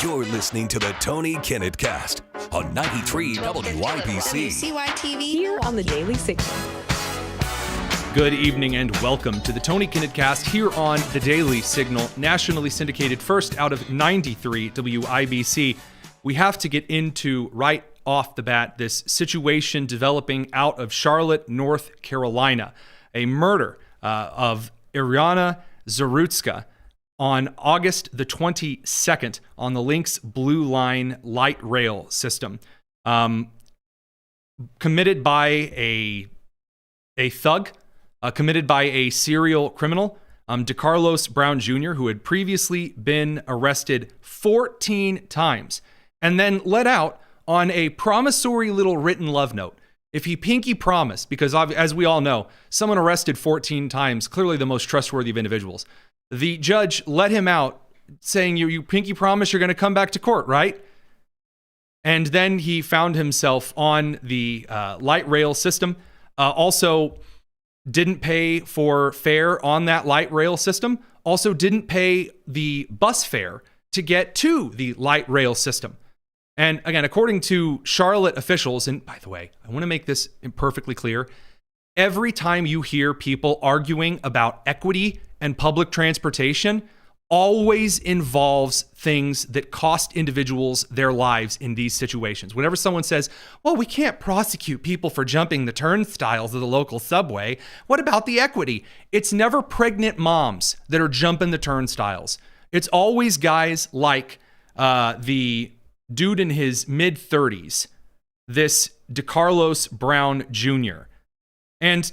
You're listening to the Tony Kinnett Cast on 93 WYPC. CYTV Here on the Daily Signal. Good evening and welcome to the Tony Kinnett Cast here on the Daily Signal, nationally syndicated first out of 93 WIBC. We have to get into right off the bat this situation developing out of Charlotte, North Carolina. A murder of Iryna Zarutska on August the 22nd on the Lynx Blue Line light rail system. Committed by a thug, committed by a serial criminal, DeCarlos Brown Jr., who had previously been arrested 14 times and then let out on a promissory little written love note. If he pinky promised, because as we all know, someone arrested 14 times, clearly the most trustworthy of individuals, the judge let him out saying, you pinky promise you're going to come back to court, right? And then he found himself on the light rail system. Also didn't pay for fare on that light rail system. Also didn't pay the bus fare to get to the light rail system. And again, according to Charlotte officials, and by the way, I want to make this perfectly clear, every time you hear people arguing about equity and public transportation, always involves things that cost individuals their lives in these situations. Whenever someone says, well, we can't prosecute people for jumping the turnstiles of the local subway, what about the equity? It's never pregnant moms that are jumping the turnstiles. It's always guys like the dude in his mid-30s, this DeCarlos Brown Jr. And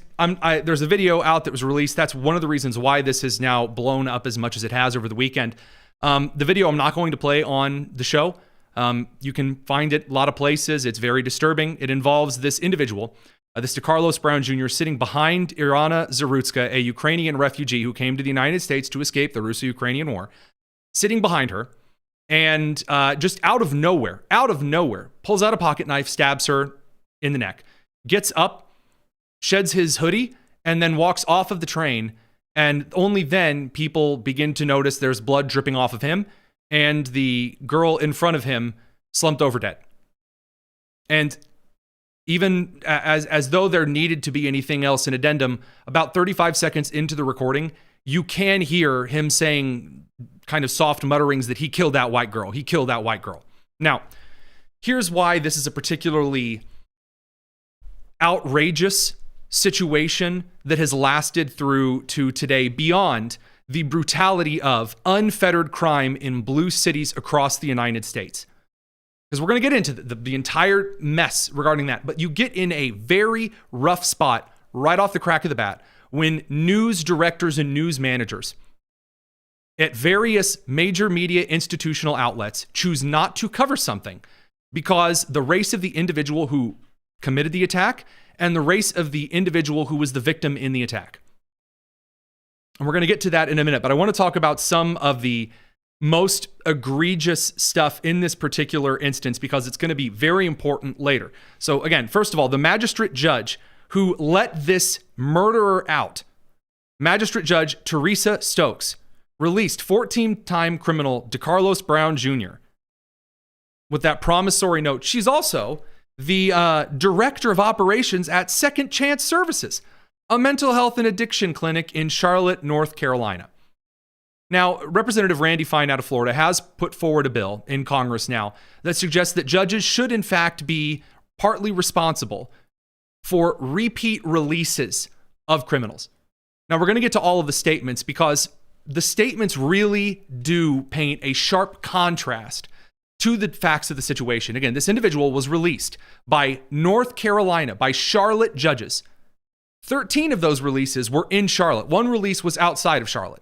there's a video out that was released. That's one of the reasons why this has now blown up as much as it has over the weekend. The video I'm not going to play on the show. You can find it a lot of places. It's very disturbing. It involves this individual, this DeCarlos Brown Jr., sitting behind Iryna Zarutska, a Ukrainian refugee who came to the United States to escape the Russo-Ukrainian war, sitting behind her. And just out of nowhere, pulls out a pocket knife, stabs her in the neck, gets up, sheds his hoodie, and then walks off of the train. And only then people begin to notice there's blood dripping off of him, and the girl in front of him slumped over dead. And even as though there needed to be anything else, an addendum, about 35 seconds into the recording, you can hear him saying kind of soft mutterings that he killed that white girl. He killed that white girl. Now, here's why this is a particularly outrageous situation that has lasted through to today, beyond the brutality of unfettered crime in blue cities across the United States. Because we're going to get into the entire mess regarding that. But you get in a very rough spot right off the crack of the bat when news directors and news managers at various major media institutional outlets choose not to cover something because the race of the individual who committed the attack and the race of the individual who was the victim in the attack. And we're going to get to that in a minute, but I want to talk about some of the most egregious stuff in this particular instance because it's going to be very important later. So again, first of all, the magistrate judge who let this murderer out, Magistrate Judge Teresa Stokes, released 14-time criminal DeCarlos Brown Jr. with that promissory note. She's also the director of operations at Second Chance Services, a mental health and addiction clinic in Charlotte, North Carolina. Now, Representative Randy Fine out of Florida has put forward a bill in Congress now that suggests that judges should in fact be partly responsible for repeat releases of criminals. Now, we're going to get to all of the statements because the statements really do paint a sharp contrast to the facts of the situation. Again, this individual was released by North Carolina, by Charlotte judges. 13 of those releases were in Charlotte. One release was outside of Charlotte.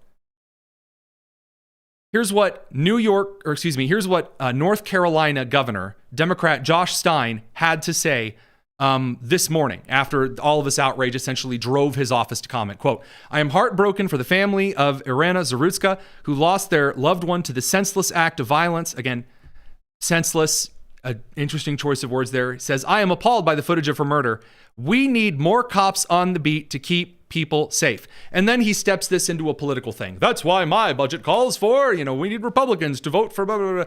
Here's what North Carolina Governor, Democrat Josh Stein, had to say this morning after all of this outrage essentially drove his office to comment. Quote, "I am heartbroken for the family of Iryna Zarutska, who lost their loved one to the senseless act of violence." Again, senseless, an interesting choice of words there. He says, "I am appalled by the footage of her murder. We need more cops on the beat to keep people safe." And then he steps this into a political thing. That's why my budget calls for, we need Republicans to vote for blah, blah, blah.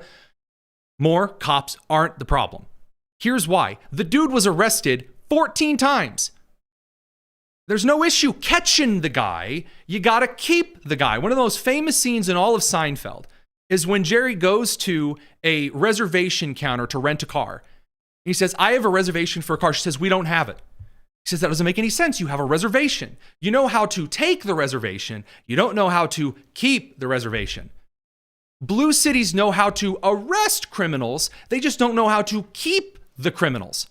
More cops aren't the problem. Here's why. The dude was arrested 14 times. There's no issue catching the guy. You got to keep the guy. One of the most famous scenes in all of Seinfeld is when Jerry goes to a reservation counter to rent a car. He says, I have a reservation for a car. She says, we don't have it. He says, that doesn't make any sense. You have a reservation. You know how to take the reservation. You don't know how to keep the reservation. Blue cities know how to arrest criminals. They just don't know how to keep the criminals.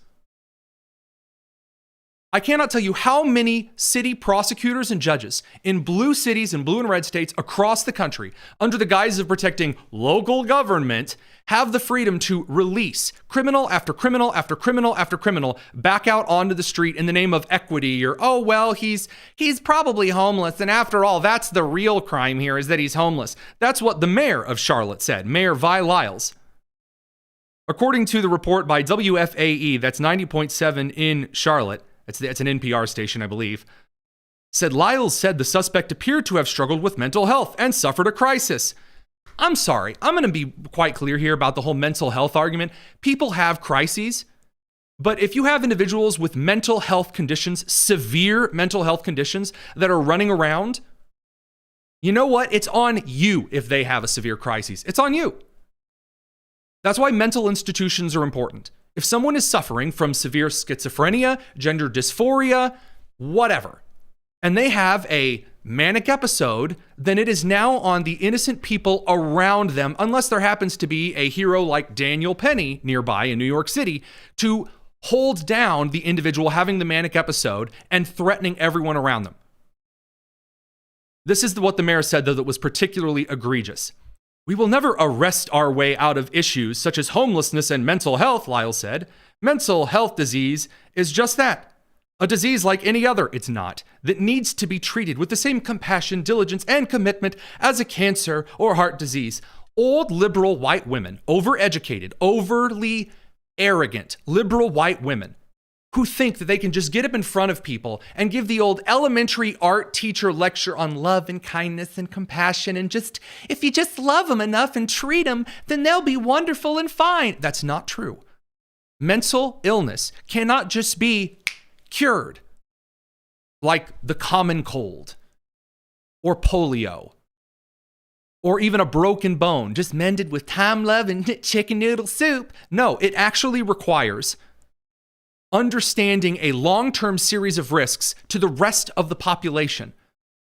I cannot tell you how many city prosecutors and judges in blue cities and blue and red states across the country, under the guise of protecting local government, have the freedom to release criminal after criminal after criminal after criminal back out onto the street in the name of equity, or, oh, well, he's probably homeless. And after all, that's the real crime here, is that he's homeless. That's what the mayor of Charlotte said, Mayor Vi Lyles. According to the report by WFAE, that's 90.7 in Charlotte, it's an NPR station, I believe, said Lyles said the suspect appeared to have struggled with mental health and suffered a crisis. I'm sorry, I'm going to be quite clear here about the whole mental health argument. People have crises, but if you have individuals with mental health conditions, severe mental health conditions that are running around, you know what? It's on you if they have a severe crisis. It's on you. That's why mental institutions are important. If someone is suffering from severe schizophrenia, gender dysphoria, whatever, and they have a manic episode, then it is now on the innocent people around them, unless there happens to be a hero like Daniel Penny nearby in New York City, to hold down the individual having the manic episode and threatening everyone around them. This is what the mayor said, though, that was particularly egregious. We will never arrest our way out of issues such as homelessness and mental health, Lyles said. Mental health disease is just that. A disease like any other, it's not, that needs to be treated with the same compassion, diligence, and commitment as a cancer or heart disease. Old liberal white women, overeducated, overly arrogant liberal white women who think that they can just get up in front of people and give the old elementary art teacher lecture on love and kindness and compassion and just, if you just love them enough and treat them, then they'll be wonderful and fine. That's not true. Mental illness cannot just be cured like the common cold or polio or even a broken bone, just mended with time, love, and chicken noodle soup. No, it actually requires understanding a long-term series of risks to the rest of the population.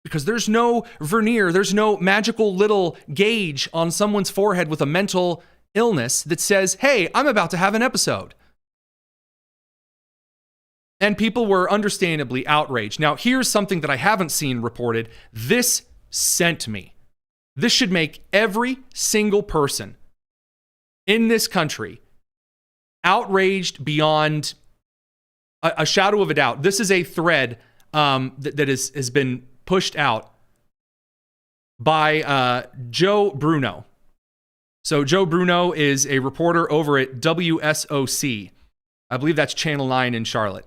Because there's no veneer, there's no magical little gauge on someone's forehead with a mental illness that says, hey, I'm about to have an episode. And people were understandably outraged. Now, here's something that I haven't seen reported. This sent me. This should make every single person in this country outraged beyond a shadow of a doubt. This is a thread that has been pushed out by Joe Bruno. So Joe Bruno is a reporter over at WSOC. I believe that's Channel 9 in Charlotte.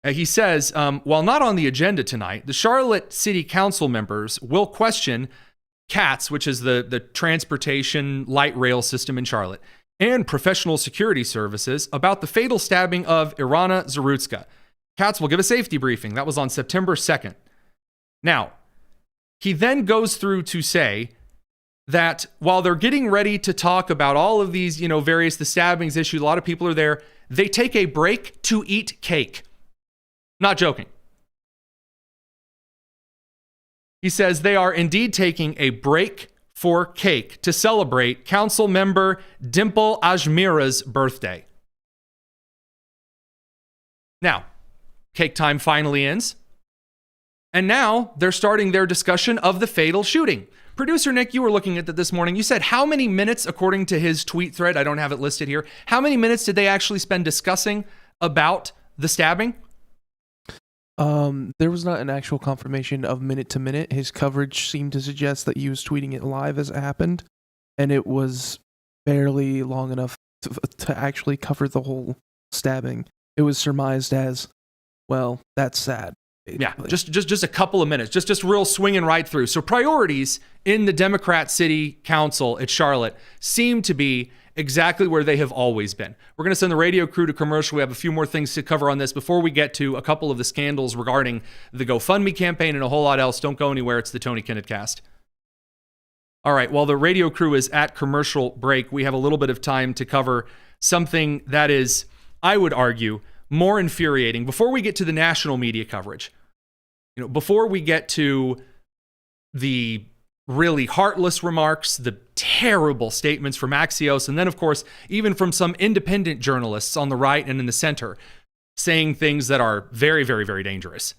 He says, while not on the agenda tonight, the Charlotte City Council members will question CATS, which is the transportation light rail system in Charlotte, and professional security services about the fatal stabbing of Iryna Zarutska. CATS will give a safety briefing. That was on September 2nd. Now, he then goes through to say that while they're getting ready to talk about all of these, various the stabbings issues, a lot of people are there, they take a break to eat cake. Not joking. He says they are indeed taking a break for cake to celebrate council member Dimple Ajmira's birthday. Now, cake time finally ends. And now they're starting their discussion of the fatal shooting. Producer Nick, you were looking at that this morning. You said how many minutes, according to his tweet thread, I don't have it listed here, how many minutes did they actually spend discussing about the stabbing? There was not an actual confirmation of minute to minute. His coverage seemed to suggest that he was tweeting it live as it happened, and it was barely long enough to actually cover the whole stabbing. It was surmised as, well, that's sad. Yeah, just a couple of minutes, just real swinging right through. So priorities in the Democrat City Council at Charlotte seem to be exactly where they have always been. We're going to send the radio crew to commercial. We have a few more things to cover on this before we get to a couple of the scandals regarding the GoFundMe campaign and a whole lot else. Don't go anywhere. It's the Tony Kinnett Cast. All right, while the radio crew is at commercial break, we have a little bit of time to cover something that is, I would argue, more infuriating. Before we get to the national media coverage, before we get to the really heartless remarks, the terrible statements from Axios, and then, of course, even from some independent journalists on the right and in the center, saying things that are very, very, very dangerous,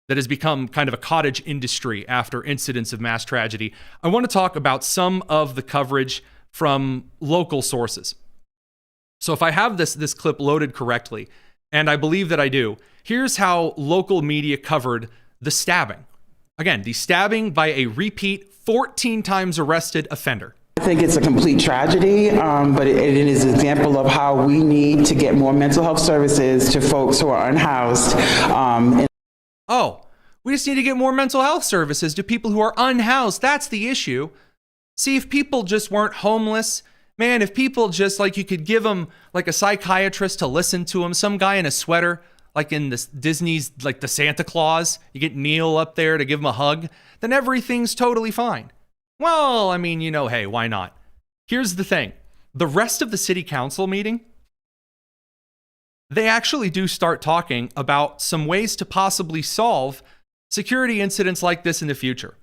that has become kind of a cottage industry after incidents of mass tragedy, I want to talk about some of the coverage from local sources. So if I have this clip loaded correctly, and I believe that I do, here's how local media covered the stabbing. Again, the stabbing by a repeat 14 times arrested offender. I think it's a complete tragedy, but it is an example of how we need to get more mental health services to folks who are unhoused. We just need to get more mental health services to people who are unhoused. That's the issue. See, if people just weren't homeless, man, if people just, you could give them, a psychiatrist to listen to them, some guy in a sweater, like in this Disney's, the Santa Claus, you get Neil up there to give him a hug, then everything's totally fine. Well, hey, why not? Here's the thing. The rest of the city council meeting, they actually do start talking about some ways to possibly solve security incidents like this in the future.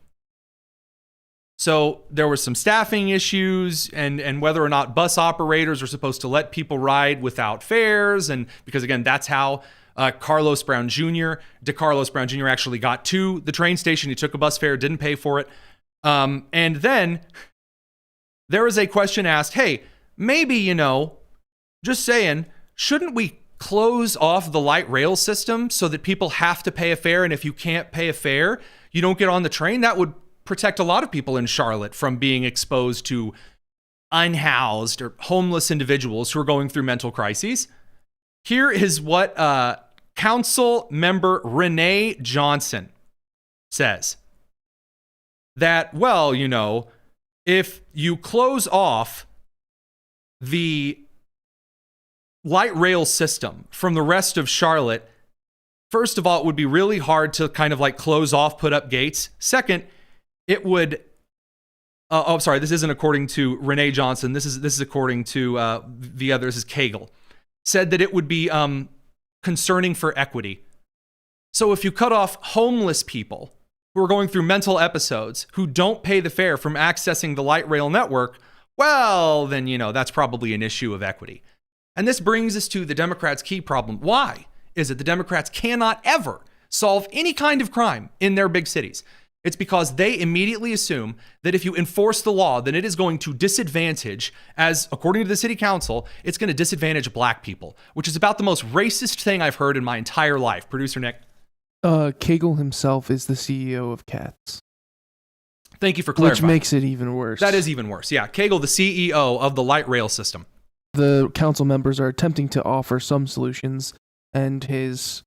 So there were some staffing issues and whether or not bus operators are supposed to let people ride without fares. And because, again, that's how DeCarlos Brown Jr. actually got to the train station. He took a bus fare, didn't pay for it. And then there was a question asked, hey, maybe, just saying, shouldn't we close off the light rail system so that people have to pay a fare? And if you can't pay a fare, you don't get on the train? That would protect a lot of people in Charlotte from being exposed to unhoused or homeless individuals who are going through mental crises. Here is what Council Member Renee Johnson says. That, if you close off the light rail system from the rest of Charlotte, first of all, it would be really hard to kind of close off, put up gates. Second, it would, this isn't according to Renee Johnson. This is according to the other, this is Cagle, said that it would be concerning for equity. So if you cut off homeless people who are going through mental episodes who don't pay the fare from accessing the light rail network, well, then, that's probably an issue of equity. And this brings us to the Democrats' key problem. Why is it the Democrats cannot ever solve any kind of crime in their big cities? It's because they immediately assume that if you enforce the law, then it is going to disadvantage, as according to the city council, it's going to disadvantage black people, which is about the most racist thing I've heard in my entire life. Producer Nick. Cagle himself is the CEO of Cats. Thank you for clarifying. Which makes it even worse. That is even worse. Yeah, Cagle, the CEO of the light rail system. The council members are attempting to offer some solutions, and his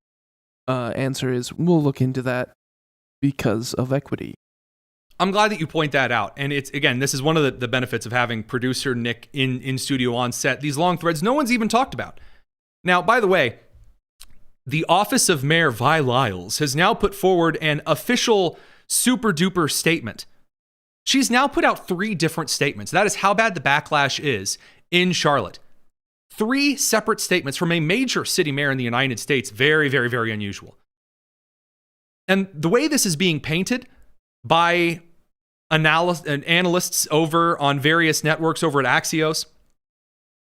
answer is, we'll look into that because of equity. I'm glad that you point that out. And it's, again, this is one of the benefits of having producer Nick in studio on set. These long threads no one's even talked about. Now, by the way, the office of Mayor Vi Lyles has now put forward an official super duper statement. She's now put out 3 different statements. That is how bad the backlash is in Charlotte. 3 separate statements from a major city mayor in the United States. Very, very, very unusual. And the way this is being painted by analysts over on various networks over at Axios,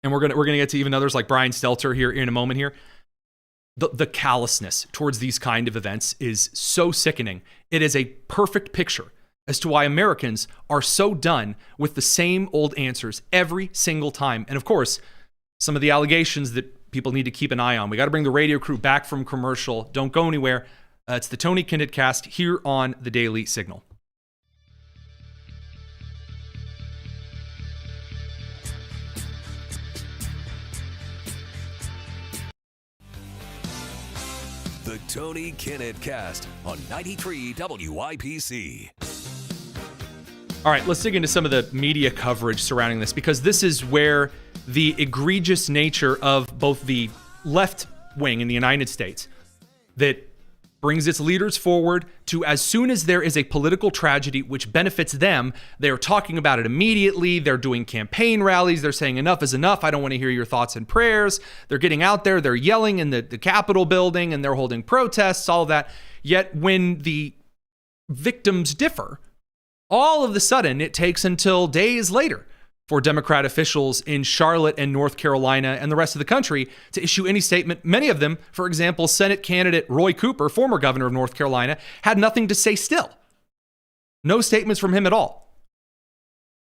and we're gonna get to even others like Brian Stelter here in a moment here. The callousness towards these kind of events is so sickening. It is a perfect picture as to why Americans are so done with the same old answers every single time. And of course, some of the allegations that people need to keep an eye on. We got to bring the radio crew back from commercial. Don't go anywhere. It's the Tony Kinnett Cast here on the Daily Signal. The The Tony Kinnett Cast on 93 WIPC. All right, let's dig into some of the media coverage surrounding this, because this is where the egregious nature of both the left wing in the United States that brings its leaders forward to, as soon as there is a political tragedy which benefits them, they're talking about it immediately. They're doing campaign rallies. They're saying enough is enough. I don't want to hear your thoughts and prayers. They're getting out there. They're yelling in the Capitol building, and they're holding protests, all of that. Yet when the victims differ, all of a sudden it takes until days later for Democrat officials in Charlotte and North Carolina and the rest of the country to issue any statement. Many of them, for example, Senate candidate Roy Cooper, former governor of North Carolina, had nothing to say still. No statements from him at all.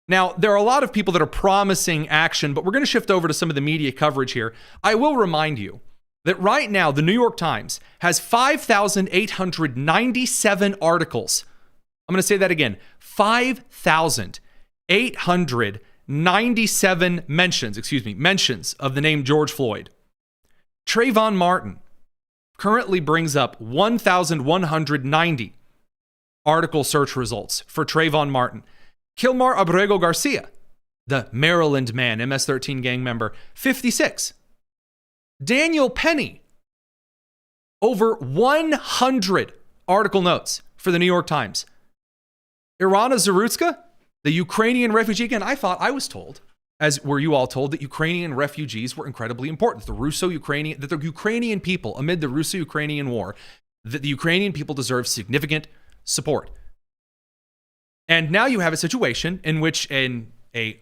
Now, there are a lot of people that are promising action, but we're going to shift over to some of the media coverage here. I will remind you that right now, the New York Times has 5,897 articles. I'm going to say that again, 5,897 mentions of the name George Floyd. Trayvon Martin currently brings up 1,190 article search results for Trayvon Martin. Kilmar Abrego Garcia, the Maryland man, MS-13 gang member, 56. Daniel Penny, over 100 article notes for the New York Times. Iryna Zarutska, the Ukrainian refugee. Again, I was told, as were you all told, that Ukrainian refugees were incredibly important. The Ukrainian people, amid the Russo-Ukrainian war, that the Ukrainian people deserve significant support. And now you have a situation in which a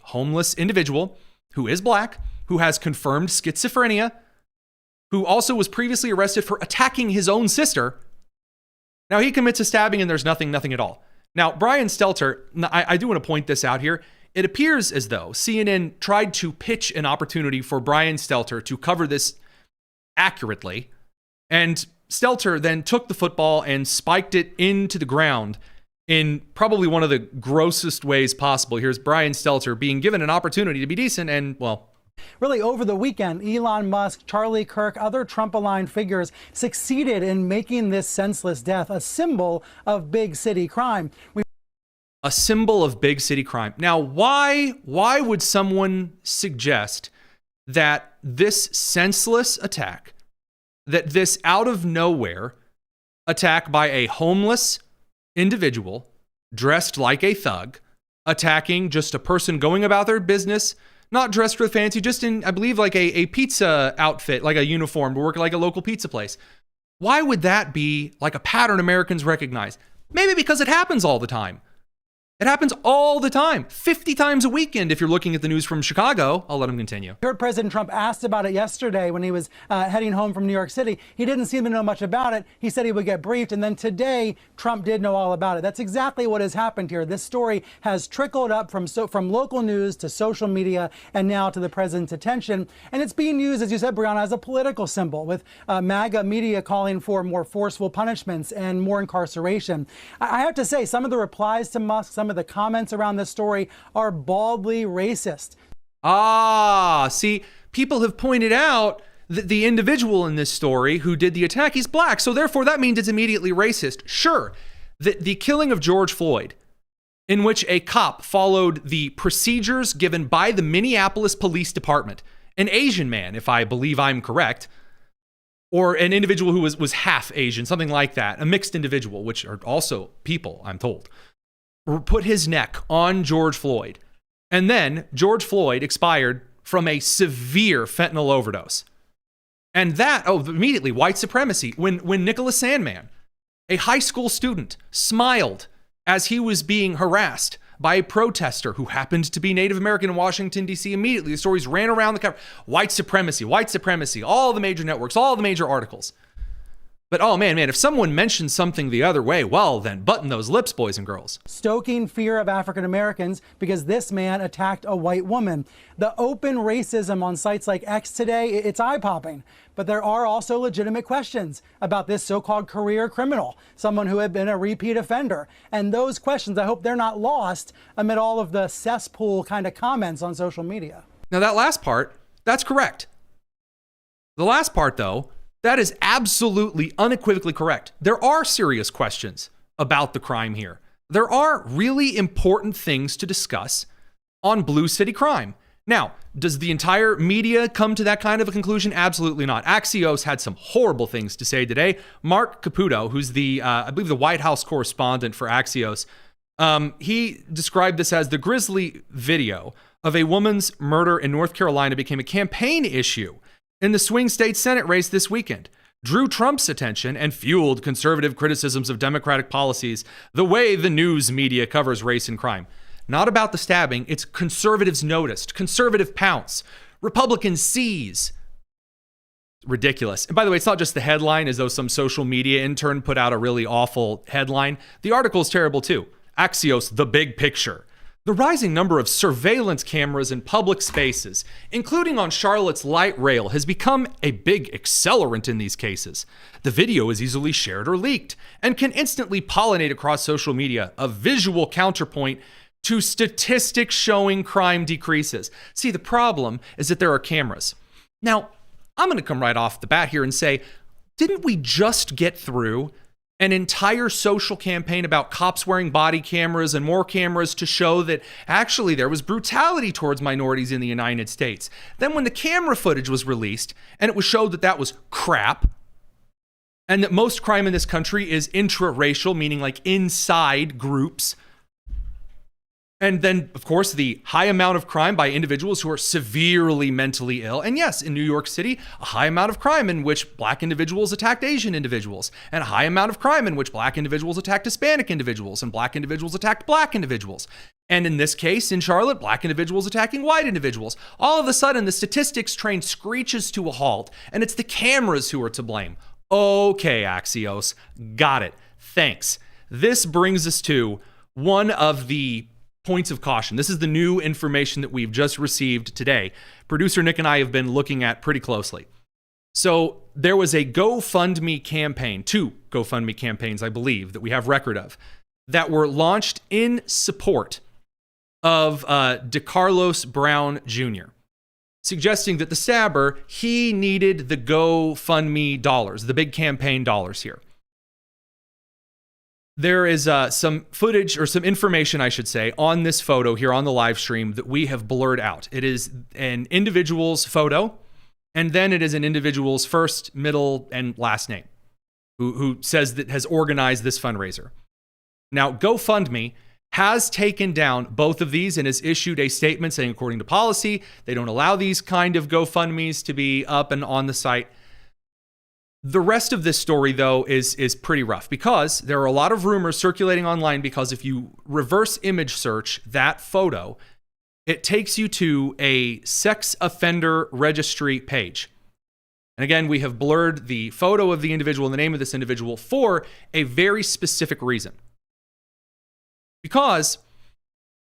homeless individual who is black, who has confirmed schizophrenia, who also was previously arrested for attacking his own sister, now he commits a stabbing and there's nothing at all. Now, Brian Stelter, I do want to point this out here. It appears as though CNN tried to pitch an opportunity for Brian Stelter to cover this accurately, and Stelter then took the football and spiked it into the ground in probably one of the grossest ways possible. Here's Brian Stelter being given an opportunity to be decent and, well, really, over the weekend, Elon Musk, Charlie Kirk, other Trump-aligned figures succeeded in making this senseless death a symbol of big city crime. A symbol of big city crime. Now, why would someone suggest that this senseless attack, that this out of nowhere attack by a homeless individual dressed like a thug, attacking just a person going about their business, not dressed with fancy, just in, I believe, like a pizza outfit, like a uniform to work like a local pizza place. Why would that be like a pattern Americans recognize? Maybe because it happens all the time. It happens all the time, 50 times a weekend if you're looking at the news from Chicago. I'll let him continue. I heard President Trump asked about it yesterday when he was heading home from New York City. He didn't seem to know much about it. He said he would get briefed, and then today Trump did know all about it. That's exactly what has happened here. This story has trickled up from local news to social media and now to the president's attention. And it's being used, as you said, Brianna, as a political symbol, with MAGA media calling for more forceful punishments and more incarceration. I have to say, some of the replies to Musk, some of the comments around this story are baldly racist. See, people have pointed out that the individual in this story who did the attack, he's black, so therefore that means it's immediately racist. Sure, the killing of George Floyd, in which a cop followed the procedures given by the Minneapolis Police Department, an Asian man, if I believe I'm correct, or an individual who was half Asian, something like that, a mixed individual, which are also people, I'm told, put his neck on George Floyd. And then George Floyd expired from a severe fentanyl overdose. And that, immediately, white supremacy. When Nicholas Sandmann, a high school student, smiled as he was being harassed by a protester who happened to be Native American in Washington, D.C., immediately the stories ran around the cover. White supremacy, all the major networks, all the major articles. But oh man, if someone mentions something the other way, well then button those lips, boys and girls. Stoking fear of African Americans because this man attacked a white woman. The open racism on sites like X today, it's eye-popping. But there are also legitimate questions about this so-called career criminal, someone who had been a repeat offender. And those questions, I hope they're not lost amid all of the cesspool kind of comments on social media. Now that last part, that's correct. The last part though, That is absolutely unequivocally correct. There are serious questions about the crime here. There are really important things to discuss on Blue City crime. Now, does the entire media come to that kind of a conclusion? Absolutely not. Axios had some horrible things to say today. Mark Caputo, who's I believe the White House correspondent for Axios, he described this as the grisly video of a woman's murder in North Carolina became a campaign issue in the swing state Senate race this weekend, drew Trump's attention, and fueled conservative criticisms of Democratic policies the way the news media covers race and crime. Not about the stabbing, it's conservatives noticed, conservative pounce, Republicans seize. Ridiculous. And by the way, it's not just the headline as though some social media intern put out a really awful headline. The article is terrible too. Axios, the big picture. The rising number of surveillance cameras in public spaces, including on Charlotte's light rail, has become a big accelerant in these cases. The video is easily shared or leaked and can instantly pollinate across social media, a visual counterpoint to statistics showing crime decreases. See, the problem is that there are cameras. Now, I'm going to come right off the bat here and say, didn't we just get through an entire social campaign about cops wearing body cameras and more cameras to show that actually there was brutality towards minorities in the United States? Then when the camera footage was released and it was showed that that was crap, and that most crime in this country is intraracial, meaning like inside groups, and then, of course, the high amount of crime by individuals who are severely mentally ill. And yes, in New York City, a high amount of crime in which black individuals attacked Asian individuals, and a high amount of crime in which black individuals attacked Hispanic individuals, and black individuals attacked black individuals. And in this case, in Charlotte, black individuals attacking white individuals. All of a sudden, the statistics train screeches to a halt, and it's the cameras who are to blame. Okay, Axios, got it. Thanks. This brings us to one of the points of caution. This is the new information that we've just received today. Producer Nick and I have been looking at pretty closely. So there was a GoFundMe campaign, 2 GoFundMe campaigns, I believe, that we have record of, that were launched in support of DeCarlos Brown Jr., suggesting that the stabber, he needed the GoFundMe dollars, the big campaign dollars here. There is some footage, or some information, I should say, on this photo here on the live stream that we have blurred out. It is an individual's photo, and then it is an individual's first, middle, and last name, who says that has organized this fundraiser. Now, GoFundMe has taken down both of these and has issued a statement saying, according to policy, they don't allow these kind of GoFundMes to be up and on the site. The rest of this story, though, is pretty rough because there are a lot of rumors circulating online, because if you reverse image search that photo, it takes you to a sex offender registry page. And again, we have blurred the photo of the individual and the name of this individual for a very specific reason. Because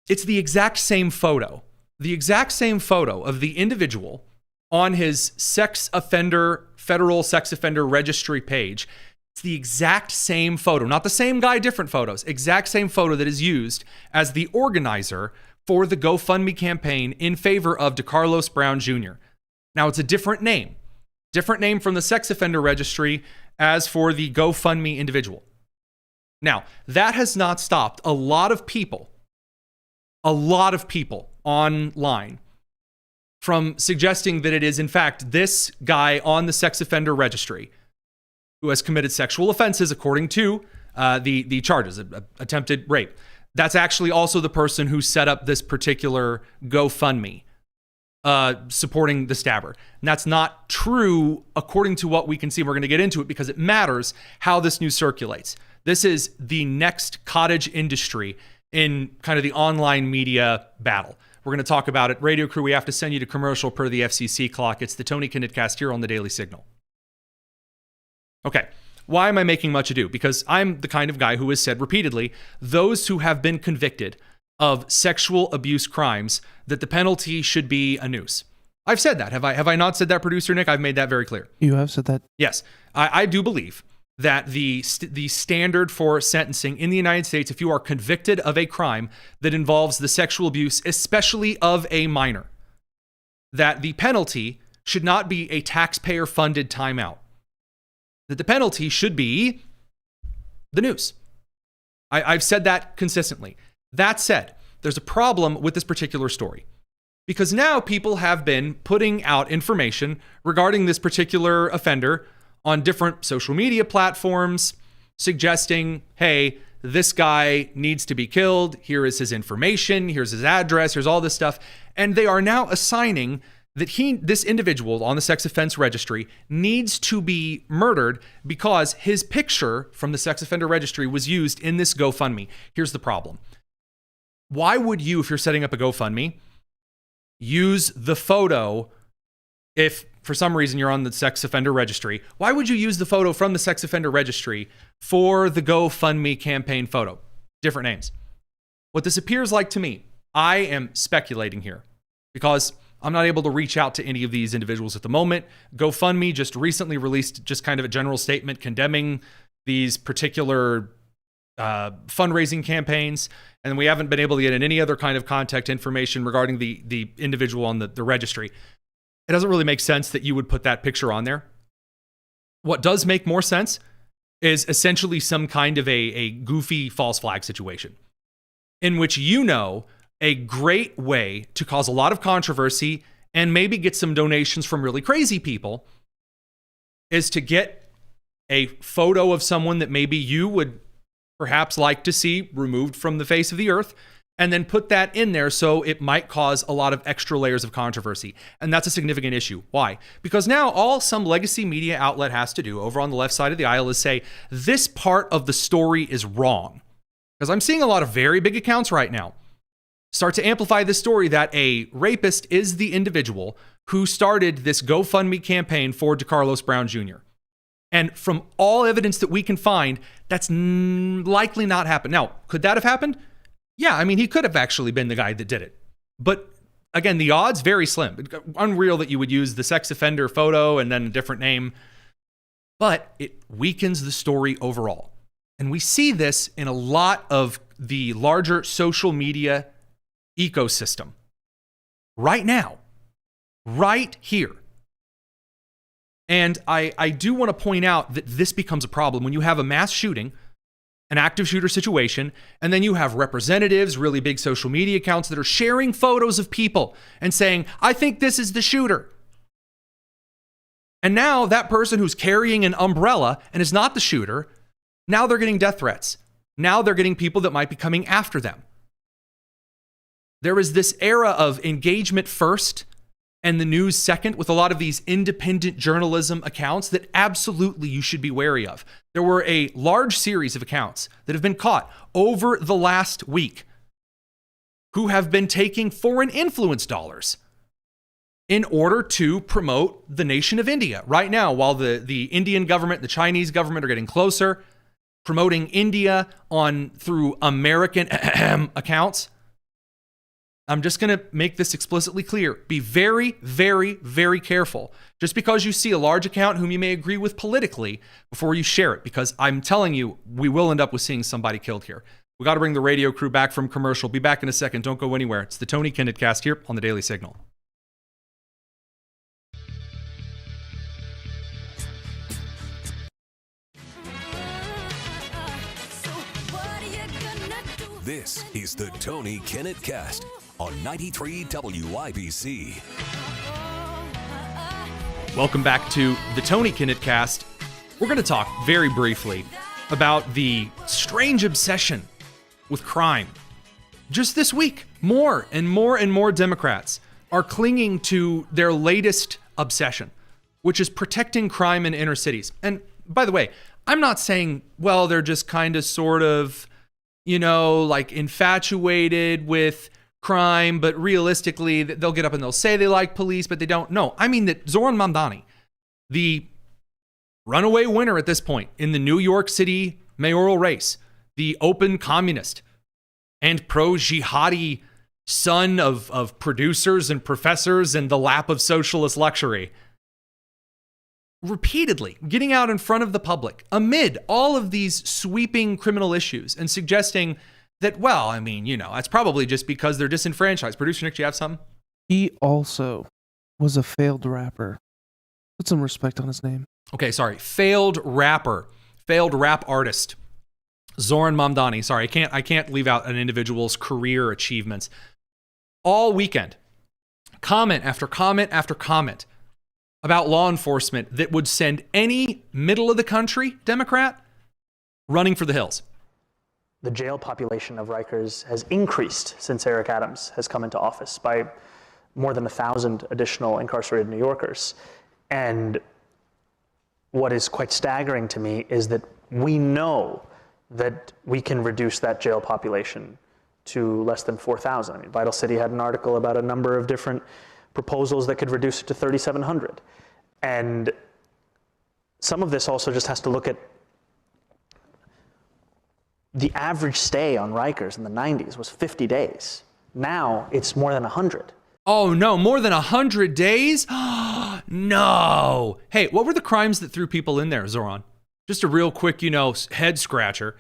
it's the exact same photo of the individual on his federal sex offender registry page. It's the exact same photo, not the same guy, different photos, exact same photo that is used as the organizer for the GoFundMe campaign in favor of DeCarlos Brown Jr. Now, it's a different name from the sex offender registry as for the GoFundMe individual. Now, that has not stopped a lot of people online from suggesting that it is, in fact, this guy on the sex offender registry who has committed sexual offenses according to the charges, attempted rape. That's actually also the person who set up this particular GoFundMe supporting the stabber. And that's not true according to what we can see. We're going to get into it because it matters how this news circulates. This is the next cottage industry in kind of the online media battle. We're going to talk about it. Radio crew, we have to send you to commercial per the FCC clock. It's the Tony Kinnett cast here on the Daily Signal. Okay, why am I making much ado? Because I'm the kind of guy who has said repeatedly, those who have been convicted of sexual abuse crimes, that the penalty should be a noose. I've said that. Have I not said that, producer Nick? I've made that very clear. You have said that? Yes. I do believe that the standard for sentencing in the United States, if you are convicted of a crime that involves the sexual abuse, especially of a minor, that the penalty should not be a taxpayer-funded timeout. that the penalty should be the noose. I've said that consistently. That said, there's a problem with this particular story because now people have been putting out information regarding this particular offender on different social media platforms, suggesting, hey, this guy needs to be killed. Here is his information. Here's his address. Here's all this stuff. And they are now assigning that this individual on the sex offense registry needs to be murdered because his picture from the sex offender registry was used in this GoFundMe. Here's the problem. Why would you, if you're setting up a GoFundMe, use the photo if for some reason you're on the sex offender registry? Why would you use the photo from the sex offender registry for the GoFundMe campaign photo? Different names. What this appears like to me, I am speculating here because I'm not able to reach out to any of these individuals at the moment. GoFundMe just recently released just kind of a general statement condemning these particular fundraising campaigns, and we haven't been able to get in any other kind of contact information regarding the individual on the registry. It doesn't really make sense that you would put that picture on there. What does make more sense is essentially some kind of a goofy false flag situation in which a great way to cause a lot of controversy and maybe get some donations from really crazy people is to get a photo of someone that maybe you would perhaps like to see removed from the face of the earth and then put that in there so it might cause a lot of extra layers of controversy. And that's a significant issue. Why? Because now all some legacy media outlet has to do over on the left side of the aisle is say, this part of the story is wrong. Because I'm seeing a lot of very big accounts right now start to amplify this story that a rapist is the individual who started this GoFundMe campaign for DeCarlos Brown Jr. And from all evidence that we can find, that's likely not happened. Now, could that have happened? Yeah, I mean, he could have actually been the guy that did it. But again, the odds very slim. Unreal that you would use the sex offender photo and then a different name. But it weakens the story overall. And we see this in a lot of the larger social media ecosystem right now, right here. And I do want to point out that this becomes a problem when you have a mass shooting, an active shooter situation, and then you have representatives, really big social media accounts that are sharing photos of people and saying, I think this is the shooter. And now that person who's carrying an umbrella and is not the shooter, now they're getting death threats. Now they're getting people that might be coming after them. There is this era of engagement first and the news second with a lot of these independent journalism accounts that absolutely you should be wary of. There were a large series of accounts that have been caught over the last week who have been taking foreign influence dollars in order to promote the nation of India. Right now, while the Indian government, the Chinese government are getting closer, promoting India through American accounts. I'm just going to make this explicitly clear. Be very, very, very careful. Just because you see a large account whom you may agree with politically before you share it, because I'm telling you, we will end up with seeing somebody killed here. We got to bring the radio crew back from commercial. Be back in a second. Don't go anywhere. It's the Tony Kinnett Cast here on the Daily Signal. This is the Tony Kinnett Cast on 93 WIBC. Welcome back to the Tony Kinnett Cast. We're going to talk very briefly about the strange obsession with crime. Just this week, more and more Democrats are clinging to their latest obsession, which is protecting crime in inner cities. And by the way, I'm not saying, well, they're just kind of sort of, like infatuated with crime, but realistically, they'll get up and they'll say they like police, but they don't. No, I mean that Zoran Mamdani, the runaway winner at this point in the New York City mayoral race, the open communist and pro-jihadi son of producers and professors in the lap of socialist luxury, repeatedly getting out in front of the public amid all of these sweeping criminal issues and suggesting that, well, I mean, that's probably just because they're disenfranchised. Producer Nick, do you have something? He also was a failed rapper. Put some respect on his name. Okay, sorry. Failed rap artist. Zoran Mamdani. Sorry, I can't leave out an individual's career achievements. All weekend, comment after comment after comment about law enforcement that would send any middle of the country Democrat running for the hills. The jail population of Rikers has increased since Eric Adams has come into office by more than 1,000 additional incarcerated New Yorkers. And what is quite staggering to me is that we know that we can reduce that jail population to less than 4,000. I mean, Vital City had an article about a number of different proposals that could reduce it to 3,700. And some of this also just has to look at the average stay on Rikers in the 90s was 50 days. Now it's more than 100. Oh no, more than 100 days? No. Hey, what were the crimes that threw people in there, Zoran? Just a real quick, head scratcher.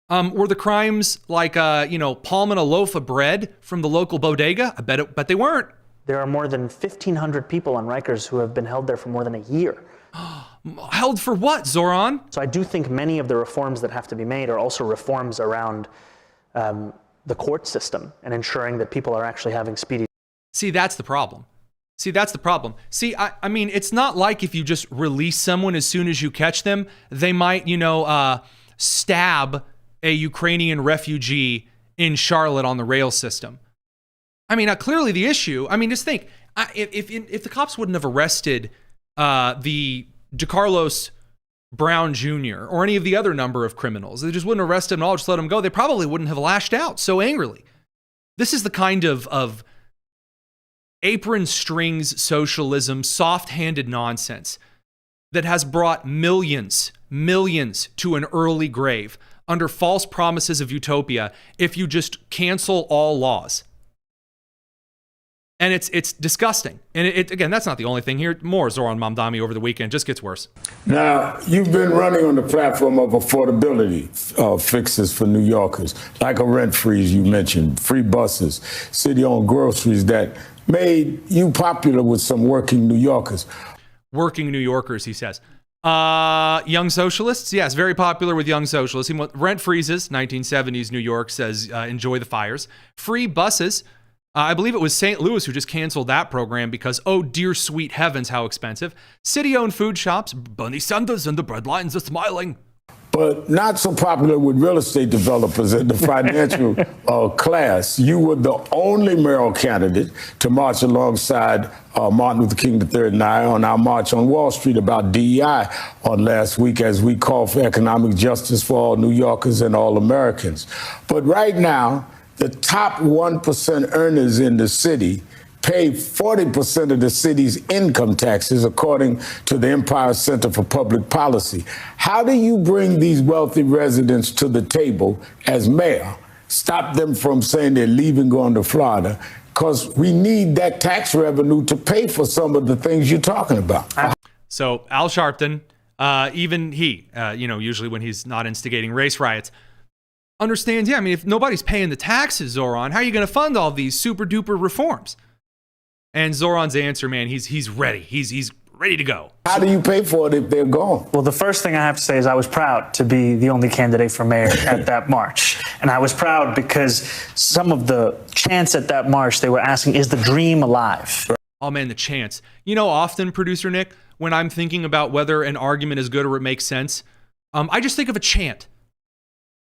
Were the crimes like, palming a loaf of bread from the local bodega? I bet they weren't. There are more than 1,500 people on Rikers who have been held there for more than a year. Held for what, Zoran? So I do think many of the reforms that have to be made are also reforms around the court system and ensuring that people are actually having speedy. See, that's the problem. See, I mean, it's not like if you just release someone as soon as you catch them, they might, stab a Ukrainian refugee in Charlotte on the rail system. I mean, clearly the issue, just think, if the cops wouldn't have arrested the DeCarlos Brown Jr. or any of the other number of criminals, they just wouldn't arrest him and all, just let him go, they probably wouldn't have lashed out so angrily. This is the kind of apron strings socialism, soft-handed nonsense that has brought millions to an early grave under false promises of utopia if you just cancel all laws. And it's disgusting. And again, that's not the only thing here. More Zoran Mamdani over the weekend just gets worse. Now, you've been running on the platform of affordability fixes for New Yorkers, like a rent freeze you mentioned, free buses, city-owned groceries that made you popular with some working New Yorkers. Working New Yorkers, he says. Young socialists? Yes, very popular with young socialists. Rent freezes, 1970s New York says, enjoy the fires. Free buses. I believe it was St. Louis who just canceled that program because, oh dear sweet heavens, how expensive. City-owned food shops. Bernie Sanders and the breadlines are smiling. But not so popular with real estate developers and the financial class. You were the only mayoral candidate to march alongside Martin Luther King III and I on our March on Wall Street about DEI on last week as we call for economic justice for all New Yorkers and all Americans. But right now, the top 1% earners in the city pay 40% of the city's income taxes, according to the Empire Center for Public Policy. How do you bring these wealthy residents to the table as mayor? Stop them from saying they're leaving, going to Florida, because we need that tax revenue to pay for some of the things you're talking about. So Al Sharpton, even he, usually when he's not instigating race riots, understands, if nobody's paying the taxes, Zoran, how are you going to fund all these super duper reforms? And Zoran's answer, man, he's ready. He's ready to go. How do you pay for it if they're gone? Well, the first thing I have to say is I was proud to be the only candidate for mayor at that march. And I was proud because some of the chants at that march, they were asking, is the dream alive? Oh, man, the chants. Often, producer Nick, when I'm thinking about whether an argument is good or it makes sense, I just think of a chant.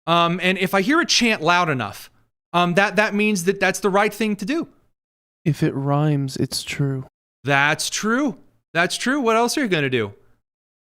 And if I hear a chant loud enough, that means that that's the right thing to do. If it rhymes, it's true. That's true. What else are you going to do?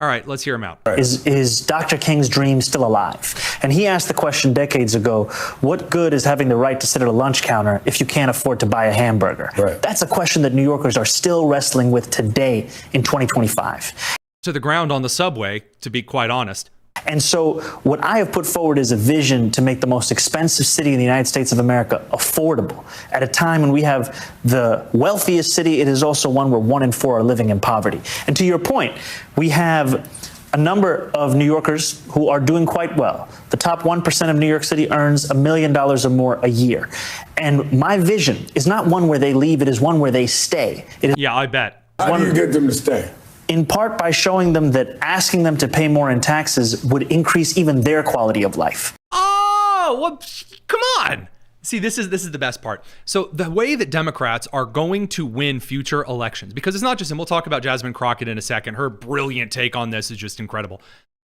All right, let's hear him out. Is Dr. King's dream still alive? And he asked the question decades ago, what good is having the right to sit at a lunch counter if you can't afford to buy a hamburger? Right. That's a question that New Yorkers are still wrestling with today in 2025. To the ground on the subway, to be quite honest. And so what I have put forward is a vision to make the most expensive city in the United States of America affordable. At a time when we have the wealthiest city, it is also one where 1 in 4 are living in poverty. And to your point, we have a number of New Yorkers who are doing quite well. The top 1% of New York City earns $1 million or more a year. And my vision is not one where they leave, it is one where they stay. Yeah, I bet. How do you get them to stay? in part by showing them that asking them to pay more in taxes would increase even their quality of life. Oh, well, come on. See, this is the best part. So the way that Democrats are going to win future elections, because it's not just, and we'll talk about Jasmine Crockett in a second. Her brilliant take on this is just incredible.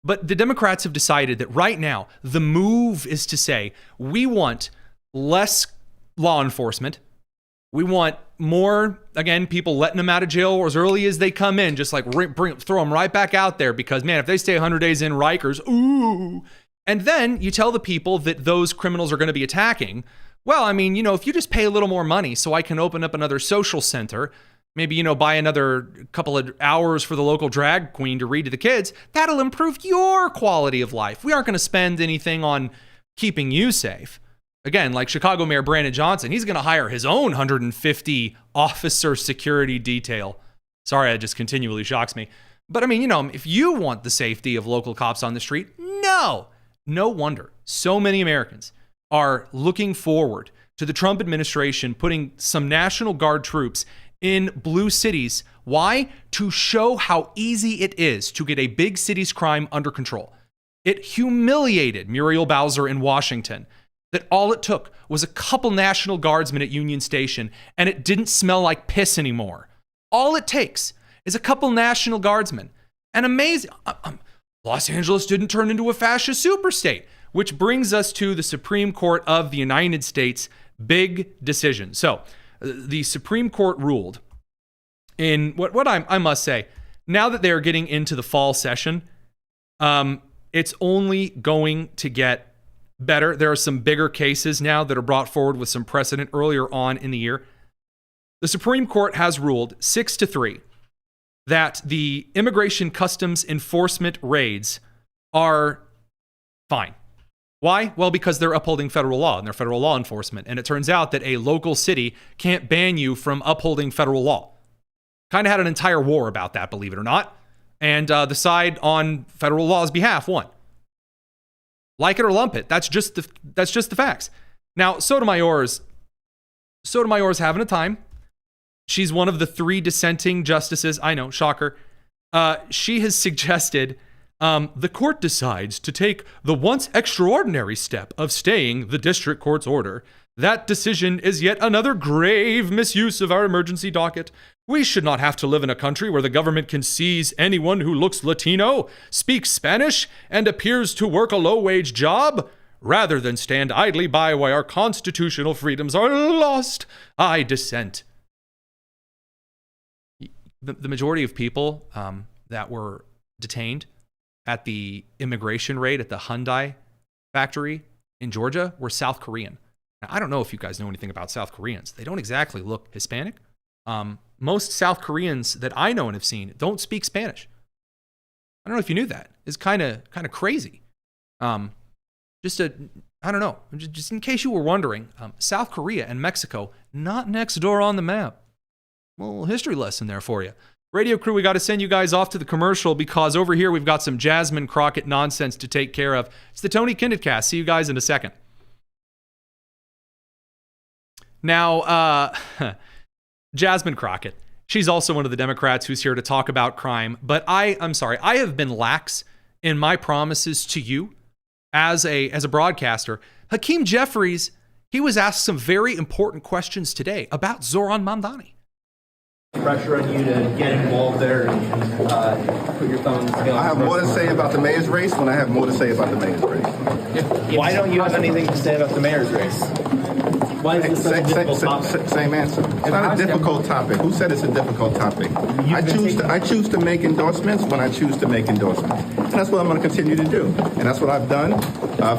But the Democrats have decided that right now, the move is to say, we want less law enforcement. We want more, again, people letting them out of jail as early as they come in, just like throw them right back out there because, man, if they stay 100 days in Rikers, ooh. And then you tell the people that those criminals are going to be attacking, well, I mean, if you just pay a little more money so I can open up another social center, maybe, buy another couple of hours for the local drag queen to read to the kids, that'll improve your quality of life. We aren't going to spend anything on keeping you safe. Again, like Chicago Mayor Brandon Johnson, he's going to hire his own 150 officer security detail. Sorry, that just continually shocks me. But I mean, if you want the safety of local cops on the street, no wonder so many Americans are looking forward to the Trump administration putting some National Guard troops in blue cities. Why? To show how easy it is to get a big city's crime under control. It humiliated Muriel Bowser in Washington that all it took was a couple National Guardsmen at Union Station and it didn't smell like piss anymore. All it takes is a couple National Guardsmen. And amazing, Los Angeles didn't turn into a fascist superstate, which brings us to the Supreme Court of the United States big decision. So the Supreme Court ruled in what I must say, now that they're getting into the fall session, it's only going to get better. There are some bigger cases now that are brought forward with some precedent earlier on in the year. The Supreme Court has ruled 6-3 that the immigration customs enforcement raids are fine. Why? Well, because they're upholding federal law and they're federal law enforcement. And it turns out that a local city can't ban you from upholding federal law. Kind of had an entire war about that, believe it or not. And the side on federal law's behalf won. Like it or lump it, that's just the facts. Now, Sotomayor's having a time. She's one of the 3 dissenting justices. I know, shocker. She has suggested the court decides to take the once extraordinary step of staying the district court's order. That decision is yet another grave misuse of our emergency docket. We should not have to live in a country where the government can seize anyone who looks Latino, speaks Spanish, and appears to work a low-wage job, rather than stand idly by while our constitutional freedoms are lost. I dissent. The majority of people that were detained at the immigration raid at the Hyundai factory in Georgia were South Korean. Now, I don't know if you guys know anything about South Koreans. They don't exactly look Hispanic. Most South Koreans that I know and have seen don't speak Spanish. I don't know if you knew that. It's kind of crazy. I don't know. Just in case you were wondering, South Korea and Mexico, not next door on the map. A little history lesson there for you. Radio crew, we got to send you guys off to the commercial because over here we've got some Jasmine Crockett nonsense to take care of. It's the Tony Kinnett Cast. See you guys in a second. Now, Jasmine Crockett, she's also one of the Democrats who's here to talk about crime. But I'm sorry, I have been lax in my promises to you as a broadcaster. Hakeem Jeffries, he was asked some very important questions today about Zoran Mamdani. Pressure on you to get involved there and put your thumb. I have more to say about the mayor's race when I have more to say about the mayor's race. Why don't you have anything to say about the mayor's race? Why is this such a difficult topic? Same answer. It's not a difficult topic. Who said it's a difficult topic? I choose to make endorsements when I choose to make endorsements. And that's what I'm going to continue to do. And that's what I've done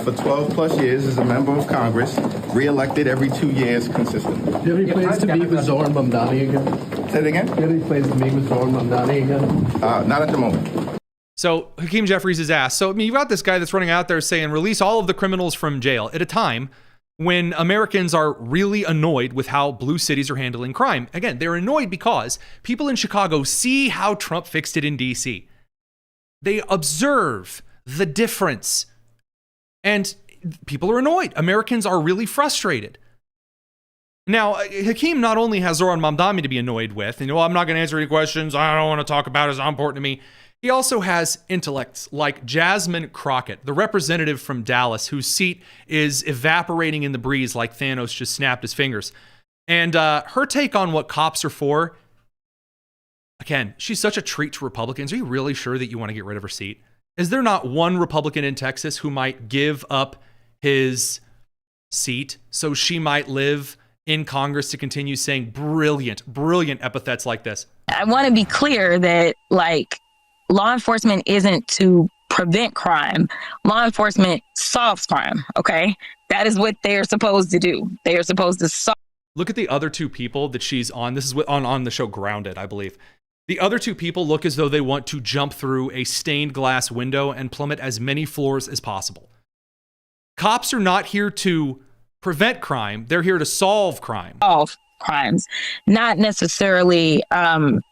for 12 plus years as a member of Congress, re-elected every 2 years consistently. Do you have any plans to meet with Zoran Mamdani again? Say it again? Do you have any plans to meet with Zoran Mamdani again? Not at the moment. So Hakeem Jeffries is asked. So I mean, you've got this guy that's running out there saying, release all of the criminals from jail at a time when Americans are really annoyed with how blue cities are handling crime. Again, they're annoyed because people in Chicago see how Trump fixed it in DC. They observe the difference. And people are annoyed. Americans are really frustrated. Now, Hakeem not only has Zoran Mamdani to be annoyed with, and I'm not going to answer any questions, I don't want to talk about it, it's not important to me. He also has intellects like Jasmine Crockett, the representative from Dallas, whose seat is evaporating in the breeze like Thanos just snapped his fingers. And her take on what cops are for, again, she's such a treat to Republicans. Are you really sure that you want to get rid of her seat? Is there not one Republican in Texas who might give up his seat so she might live in Congress to continue saying brilliant epithets like this? I want to be clear that, law enforcement isn't to prevent crime. Law enforcement solves crime, okay? That is what they're supposed to do. They are supposed to solve. Look at the other two people that she's on. This is on the show Grounded, I believe. The other two people look as though they want to jump through a stained glass window and plummet as many floors as possible. Cops are not here to prevent crime. They're here to solve crime. Solve crimes, not necessarily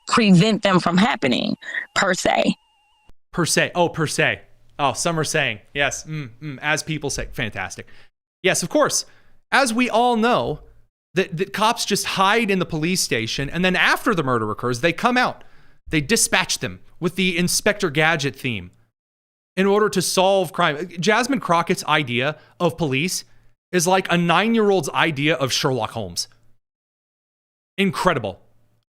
prevent them from happening, per se. Per se. Oh, per se. Oh, some are saying. Yes. As people say. Fantastic. Yes, of course. As we all know, that cops just hide in the police station, and then after the murder occurs, they come out. They dispatch them with the Inspector Gadget theme in order to solve crime. Jasmine Crockett's idea of police is like a 9-year-old's idea of Sherlock Holmes. Incredible.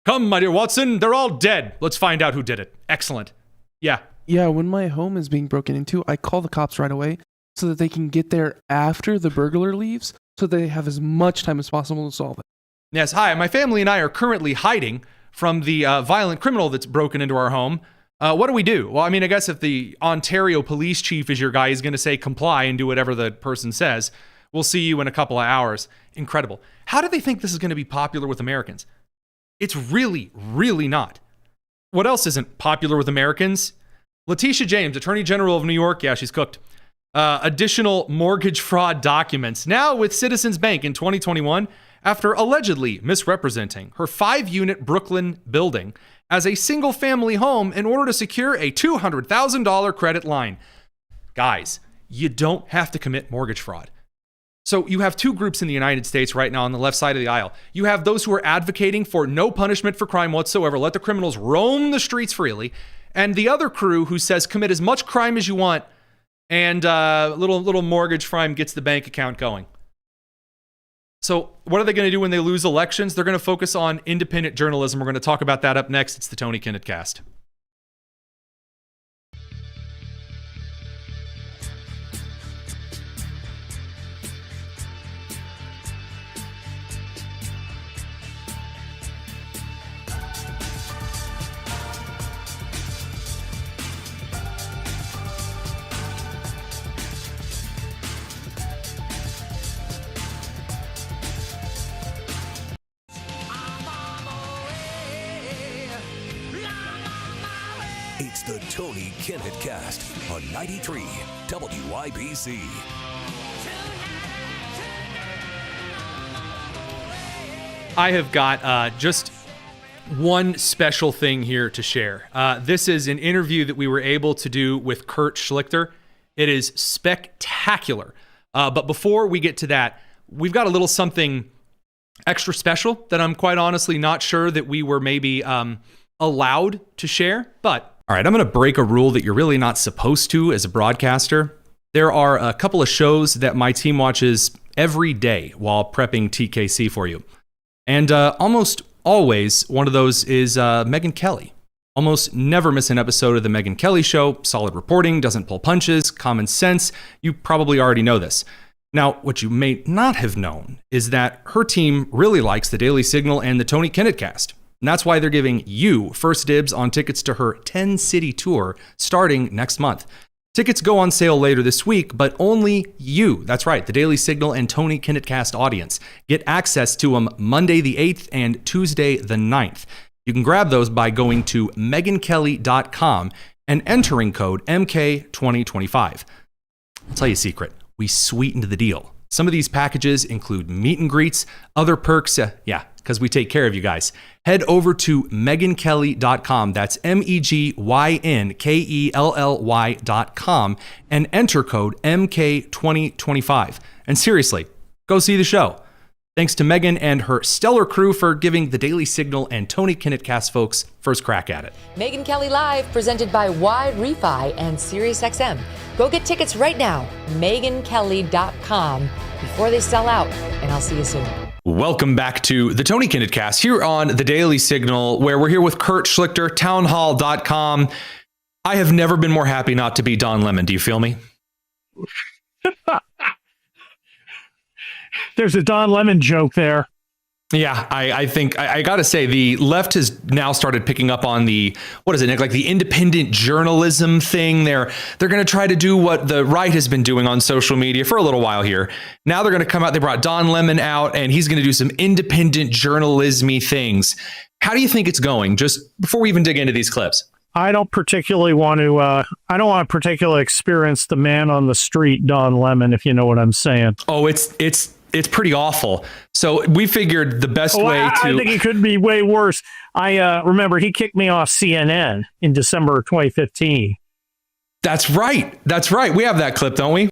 Come, my dear Watson, they're all dead. Let's find out who did it. Excellent. Yeah. Yeah, when my home is being broken into, I call the cops right away so that they can get there after the burglar leaves, so they have as much time as possible to solve it. Yes, hi. My family and I are currently hiding from the violent criminal that's broken into our home. What do we do? Well, I mean, I guess if the Ontario police chief is your guy, he's going to say comply and do whatever the person says. We'll see you in a couple of hours. Incredible. How do they think this is going to be popular with Americans? It's really, really not. What else isn't popular with Americans? Letitia James, Attorney General of New York. Yeah, she's cooked. Additional mortgage fraud documents. Now with Citizens Bank in 2021, after allegedly misrepresenting her 5-unit Brooklyn building as a single-family home in order to secure a $200,000 credit line. Guys, you don't have to commit mortgage fraud. So you have two groups in the United States right now on the left side of the aisle. You have those who are advocating for no punishment for crime whatsoever. Let the criminals roam the streets freely. And the other crew who says commit as much crime as you want and little mortgage crime gets the bank account going. So what are they going to do when they lose elections? They're going to focus on independent journalism. We're going to talk about that up next. It's the Tony Kinnett Cast. It's the Tony Kinnett Cast on 93 WIBC. I have got just one special thing here to share. This is an interview that we were able to do with Kurt Schlichter. It is spectacular. But before we get to that, we've got a little something extra special that I'm quite honestly not sure that we were maybe allowed to share. But all right, I'm going to break a rule that you're really not supposed to as a broadcaster. There are a couple of shows that my team watches every day while prepping TKC for you. And almost always one of those is Megyn Kelly. Almost never miss an episode of the Megyn Kelly Show. Solid reporting, doesn't pull punches, common sense. You probably already know this. Now, what you may not have known is that her team really likes the Daily Signal and the Tony Kinnett Cast. And that's why they're giving you first dibs on tickets to her 10-city tour starting next month. Tickets go on sale later this week, but only you, that's right, the Daily Signal and Tony Kinnett Cast audience, get access to them Monday the 8th and Tuesday the 9th. You can grab those by going to megankelly.com and entering code MK2025. I'll tell you a secret. We sweetened the deal. Some of these packages include meet and greets, other perks, because we take care of you guys. Head over to megankelly.com, that's megynkell.com, and enter code MK2025. And seriously, go see the show. Thanks to Megan and her stellar crew for giving the Daily Signal and Tony Kinnett cast folks first crack at it. Megyn Kelly Live, presented by Wide Refi and SiriusXM. Go get tickets right now, MegynKelly.com, before they sell out, and I'll see you soon. Welcome back to the Tony Kinnett cast here on the Daily Signal, where we're here with Kurt Schlichter, townhall.com. I have never been more happy not to be Don Lemon. Do you feel me? There's a Don Lemon joke there. Yeah, I think I got to say the left has now started picking up on the, what is it, Nick? Like the independent journalism thing. They're going to try to do what the right has been doing on social media for a little while here. Now they're going to come out. They brought Don Lemon out, and he's going to do some independent journalism-y things. How do you think it's going? Just before we even dig into these clips. I don't particularly want to. I don't want to particularly experience the man on the street, Don Lemon, if you know what I'm saying. Oh, it's pretty awful. So we figured the best way to... I think it could be way worse. I remember he kicked me off CNN in December of 2015. That's right. That's right. We have that clip, don't we?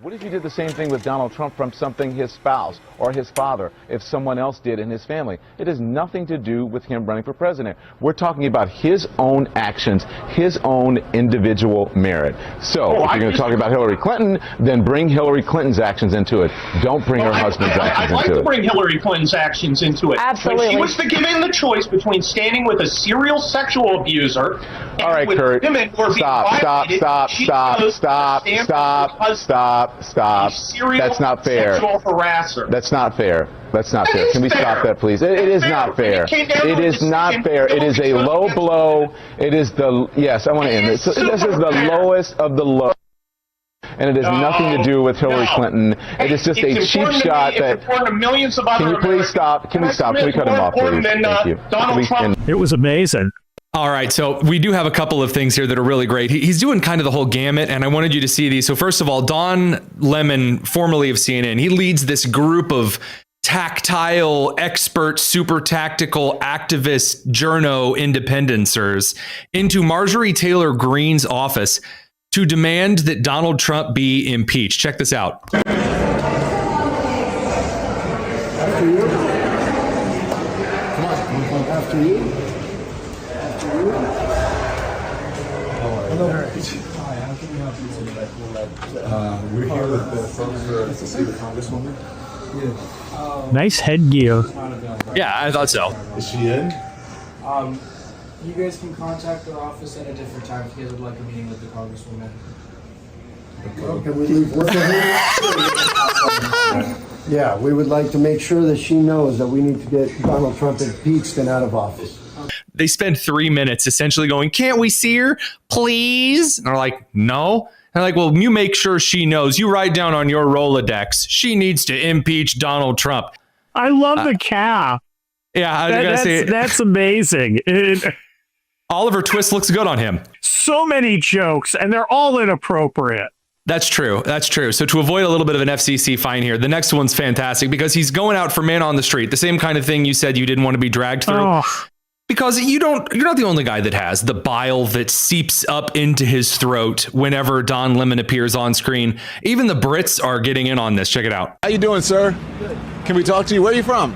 What if you did the same thing with Donald Trump from something his spouse or his father, if someone else did in his family? It has nothing to do with him running for president. We're talking about his own actions, his own individual merit. So if you're going to talk about Hillary Clinton, then bring Hillary Clinton's actions into it. Don't bring her husband's actions into it. I'd like to bring Hillary Clinton's actions into it. Absolutely. When she was given the choice between standing with a serial sexual abuser and all right, with Kurt, women who are being violated, she chose to stand for her husband. Stop. That's not fair. Sexual harasser. That's not fair. That's not fair. Can we stop that, please? It is not fair. It is not fair. It is a low blow. It is the, yes, I want to end this. This is the lowest of the low. And it has nothing to do with Hillary Clinton. It is just a cheap shot that... It's important to millions of other Can you please stop? Can we stop? Can we cut him off, please? Thank you. Donald Trump. It was amazing. All right, so we do have a couple of things here that are really great. He's doing kind of the whole gamut, and I wanted you to see these. So first of all, Don Lemon, formerly of CNN, he leads this group of tactile, expert, super tactical activist journo independencers into Marjorie Taylor Greene's office to demand that Donald Trump be impeached. Check this out. After you. Come on, after you. We're here with the folks to see the Congresswoman. Nice headgear. Yeah, I thought so. Is she in? You guys can contact our office at a different time if you guys would like a meeting with the Congresswoman. Can we leave work? Yeah, we would like to make sure that she knows that we need to get Donald Trump impeached and out of office. They spend 3 minutes essentially going, can't we see her, please? And they're like, no. And they're like, well, you make sure she knows. You write down on your Rolodex, she needs to impeach Donald Trump. I love the cow. Yeah, I gotta say, that's amazing. Oliver Twist looks good on him. So many jokes, and they're all inappropriate. That's true. That's true. So to avoid a little bit of an FCC fine here, the next one's fantastic because he's going out for man on the street. The same kind of thing you said you didn't want to be dragged through. Oh. Because you're not the only guy that has the bile that seeps up into his throat whenever Don Lemon appears on screen. Even the Brits are getting in on this. Check it out. How you doing, sir? Good. Can we talk to you? Where are you from?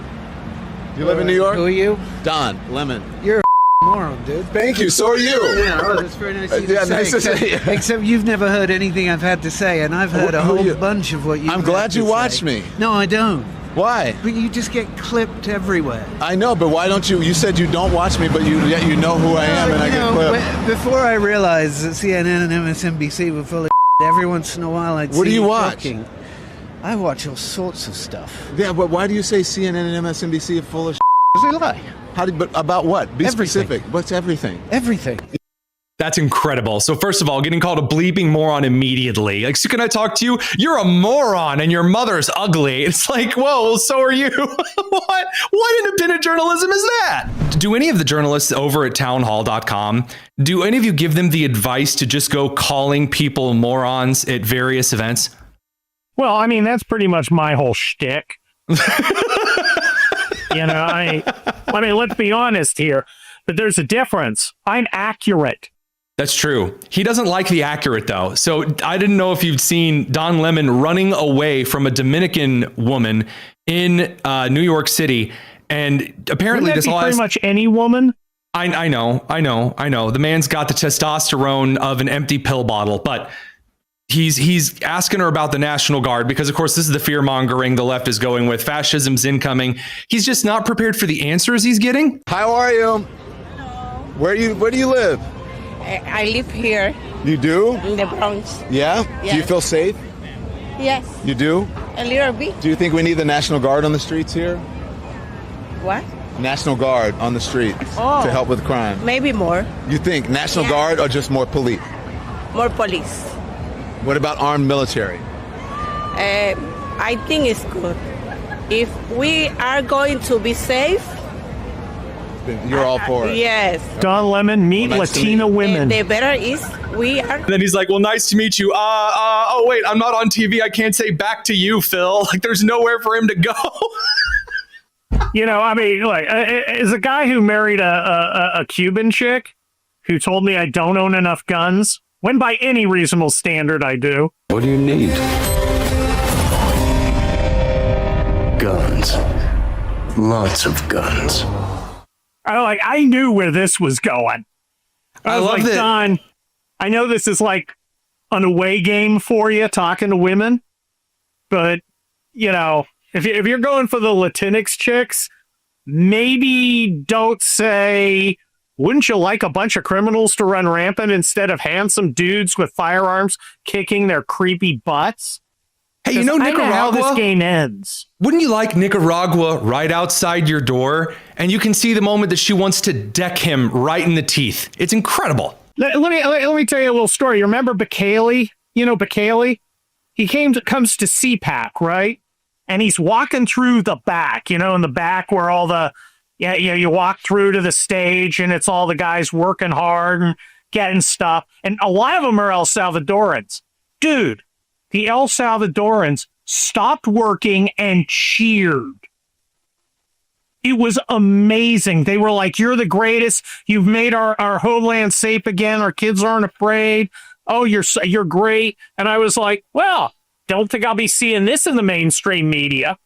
You live in New York? Who are you? Don Lemon. You're a moron, dude. Thank you. So are you. Yeah, oh, that's very nice of you to say. Nice to say. Except you've never heard anything I've had to say, and I've heard a whole bunch of what you've I'm glad you watched me. No, I don't. Why? But you just get clipped everywhere. I know, but why don't you? You said you don't watch me, but yet you know who I am, and I get clipped. Before I realized that CNN and MSNBC were full of every once in a while I'd see What do you watch? talking. I watch all sorts of stuff. Yeah, but why do you say CNN and MSNBC are full of Because they lie. But about what? Be Everything. specific. What's everything? Everything. That's incredible. So first of all, getting called a bleeping moron immediately. Like, so can I talk to you? You're a moron and your mother's ugly. It's like, whoa, well, so are you. What independent journalism is that? Do any of the journalists over at townhall.com, do any of you give them the advice to just go calling people morons at various events? Well, I mean, that's pretty much my whole shtick. I mean, let's be honest here, but there's a difference. I'm accurate. That's true. He doesn't like the accurate, though. So I didn't know if you've seen Don Lemon running away from a Dominican woman in New York City. And apparently Wouldn't that be pretty much any woman. I know. The man's got the testosterone of an empty pill bottle, but he's asking her about the National Guard because, of course, this is the fear mongering the left is going with. Fascism's incoming. He's just not prepared for the answers he's getting. How are you? Where do you live? I live here. You do? In the Bronx. Yeah? Yes. Do you feel safe? Yes. You do? A little bit. Do you think we need the National Guard on the streets here? What? National Guard on the streets to help with crime. Maybe more. You think National Guard or just more police? More police. What about armed military? I think it's good. If we are going to be safe, you're all for it. Yes. Don Lemon, meet Latina women. The better is we are. And then he's like, well, nice to meet you. Oh, wait, I'm not on TV. I can't say back to you, Phil. Like, there's nowhere for him to go. You know, I mean, like, as a guy who married a Cuban chick who told me I don't own enough guns, when by any reasonable standard I do. What do you need? Guns. Lots of guns. I knew where this was going. I was like, Don, I know this is like an away game for you, talking to women, but, you know, if you're going for the Latinx chicks, maybe don't say, wouldn't you like a bunch of criminals to run rampant instead of handsome dudes with firearms kicking their creepy butts? Hey, you know Nicaragua? I know how this game ends. Wouldn't you like Nicaragua right outside your door? And you can see the moment that she wants to deck him right in the teeth. It's incredible. Let me tell you a little story. You remember Bukele? You know Bukele? He comes to CPAC, right? And he's walking through the back, you know, in the back where all the, you walk through to the stage and it's all the guys working hard and getting stuff. And a lot of them are El Salvadorans. Dude, the El Salvadorans stopped working and cheered. It was amazing. They were like, you're the greatest. You've made our homeland safe again. Our kids aren't afraid. Oh, you're great. And I was like, well, don't think I'll be seeing this in the mainstream media.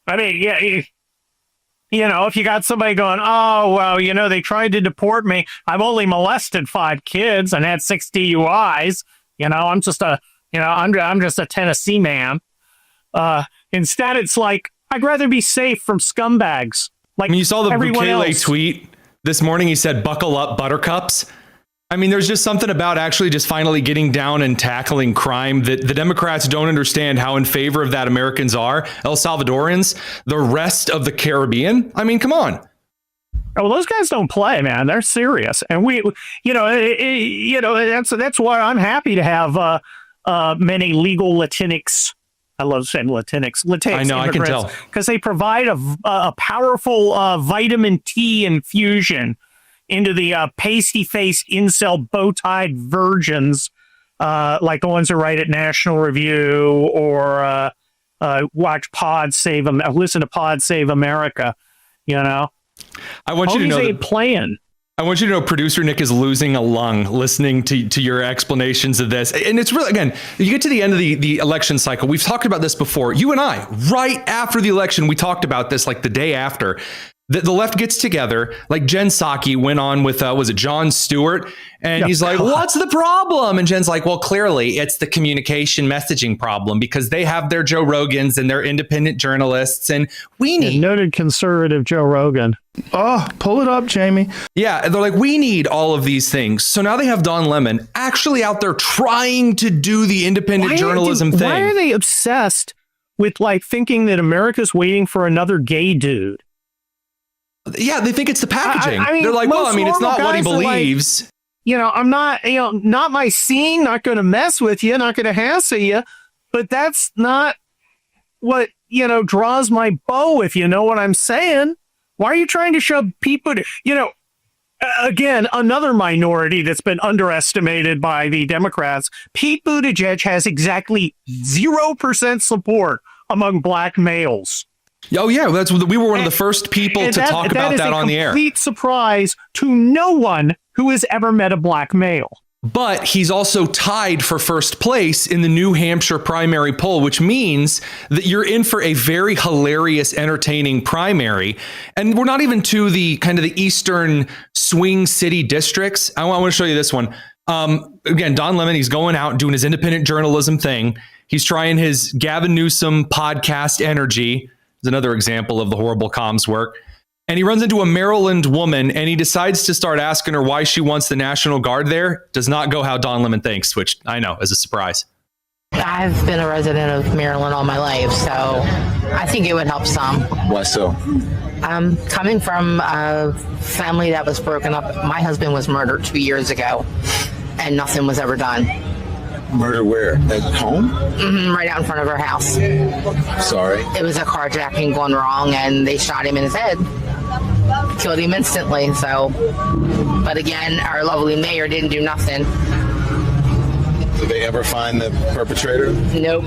I mean, yeah, you know, if you got somebody going, oh, well, you know, they tried to deport me. I've only molested 5 kids and had 6 DUIs. You know, I'm just a Tennessee man. Instead, it's like, I'd rather be safe from scumbags. Like, I mean, you saw the Bukele tweet this morning. He said, buckle up, buttercups. I mean, there's just something about actually just finally getting down and tackling crime that the Democrats don't understand how in favor of that Americans are. El Salvadorans, the rest of the Caribbean. I mean, come on. Oh, those guys don't play, man. They're serious. And we, that's why I'm happy to have many legal Latinx. I love saying Latinx. I know, I can tell. Because they provide a powerful vitamin T infusion into the pasty-faced incel bow-tied virgins, like the ones that write at National Review or listen to Pod Save America, you know? I want you to know ain't playing. I want you to know producer Nick is losing a lung listening to your explanations of this. And it's really, again, you get to the end of the election cycle. We've talked about this before. You and I, right after the election, we talked about this like the day after. The left gets together, like Jen Psaki went on with, was it Jon Stewart? And he's like, what's the problem? And Jen's like, well, clearly it's the communication messaging problem because they have their Joe Rogans and their independent journalists. And we need noted conservative Joe Rogan. Oh, pull it up, Jamie. Yeah. They're like, we need all of these things. So now they have Don Lemon actually out there trying to do the independent journalism thing. Why are they obsessed with like thinking that America's waiting for another gay dude? Yeah, they think it's the packaging. I mean, they're like, well, I mean, it's not what he believes. Like, you know, I'm not, not my scene, not going to mess with you, not going to hassle you, but that's not what, draws my bow, if you know what I'm saying. Why are you trying to shove people to, again, another minority that's been underestimated by the Democrats. Pete Buttigieg has exactly 0% support among black males. Oh, yeah. We were one of the first people to talk about that on the air. Complete surprise to no one who has ever met a black male. But he's also tied for first place in the New Hampshire primary poll, which means that you're in for a very hilarious, entertaining primary. And we're not even to the kind of the eastern swing city districts. I want to show you this one. Again, Don Lemon, he's going out and doing his independent journalism thing. He's trying his Gavin Newsom podcast energy. Is another example of the horrible comms work. And he runs into a Maryland woman and he decides to start asking her why she wants the National Guard there. Does not go how Don Lemon thinks, which I know is a surprise. I've been a resident of Maryland all my life, so I think it would help some. Why so? Coming from a family that was broken up, my husband was murdered 2 years ago, and nothing was ever done. Murder where? At home? Right out in front of our house. Sorry. It was a carjacking gone wrong, and they shot him in his head. Killed him instantly, so. But again, our lovely mayor didn't do nothing. Did they ever find the perpetrator? Nope.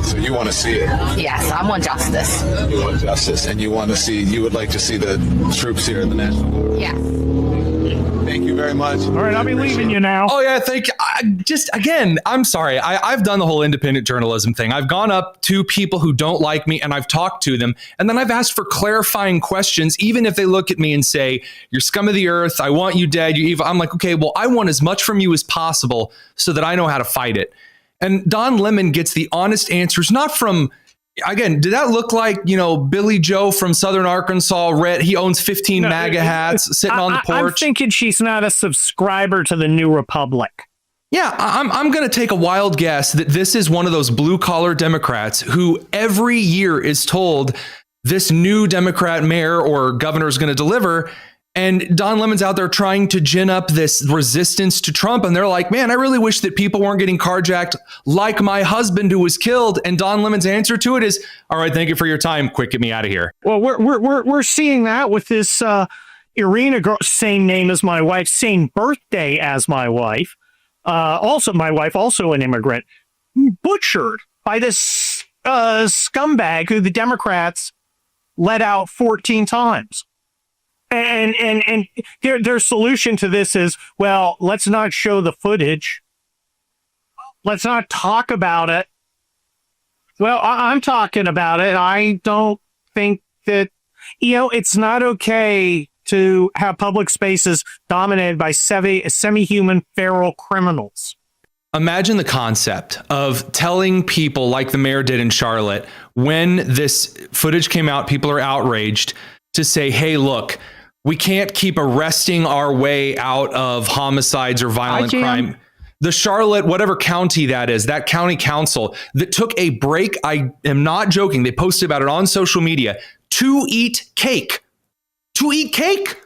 So you want to see it? Yes, I want justice. You want justice, and you would like to see the troops here in the National Guard? Yes. Thank you very much. All right, I'll be leaving you now. Oh, yeah, thank you. I'm sorry. I've done the whole independent journalism thing. I've gone up to people who don't like me and I've talked to them. And then I've asked for clarifying questions, even if they look at me and say, you're scum of the earth. I want you dead. You're evil. I'm like, okay, well, I want as much from you as possible so that I know how to fight it. And Don Lemon gets the honest answers, not from, again, did that look like, Billy Joe from Southern Arkansas, he owns 15 MAGA hats sitting on the porch? I'm thinking she's not a subscriber to the New Republic. Yeah, I'm going to take a wild guess that this is one of those blue collar Democrats who every year is told this new Democrat mayor or governor is going to deliver. And Don Lemon's out there trying to gin up this resistance to Trump. And they're like, man, I really wish that people weren't getting carjacked like my husband who was killed. And Don Lemon's answer to it is, all right, thank you for your time. Quick, get me out of here. Well, we're seeing that with this Iryna girl, same name as my wife, same birthday as my wife. Also, my wife, also an immigrant, butchered by this scumbag who the Democrats let out 14 times. And their solution to this is, well, let's not show the footage. Let's not talk about it. Well, I'm talking about it. I don't think that, it's not okay to have public spaces dominated by semi-human feral criminals. Imagine the concept of telling people like the mayor did in Charlotte, when this footage came out, people are outraged, to say, hey, look, we can't keep arresting our way out of homicides or violent crime. The Charlotte, whatever county that is, that county council that took a break, I am not joking, they posted about it on social media, to eat cake. To eat cake.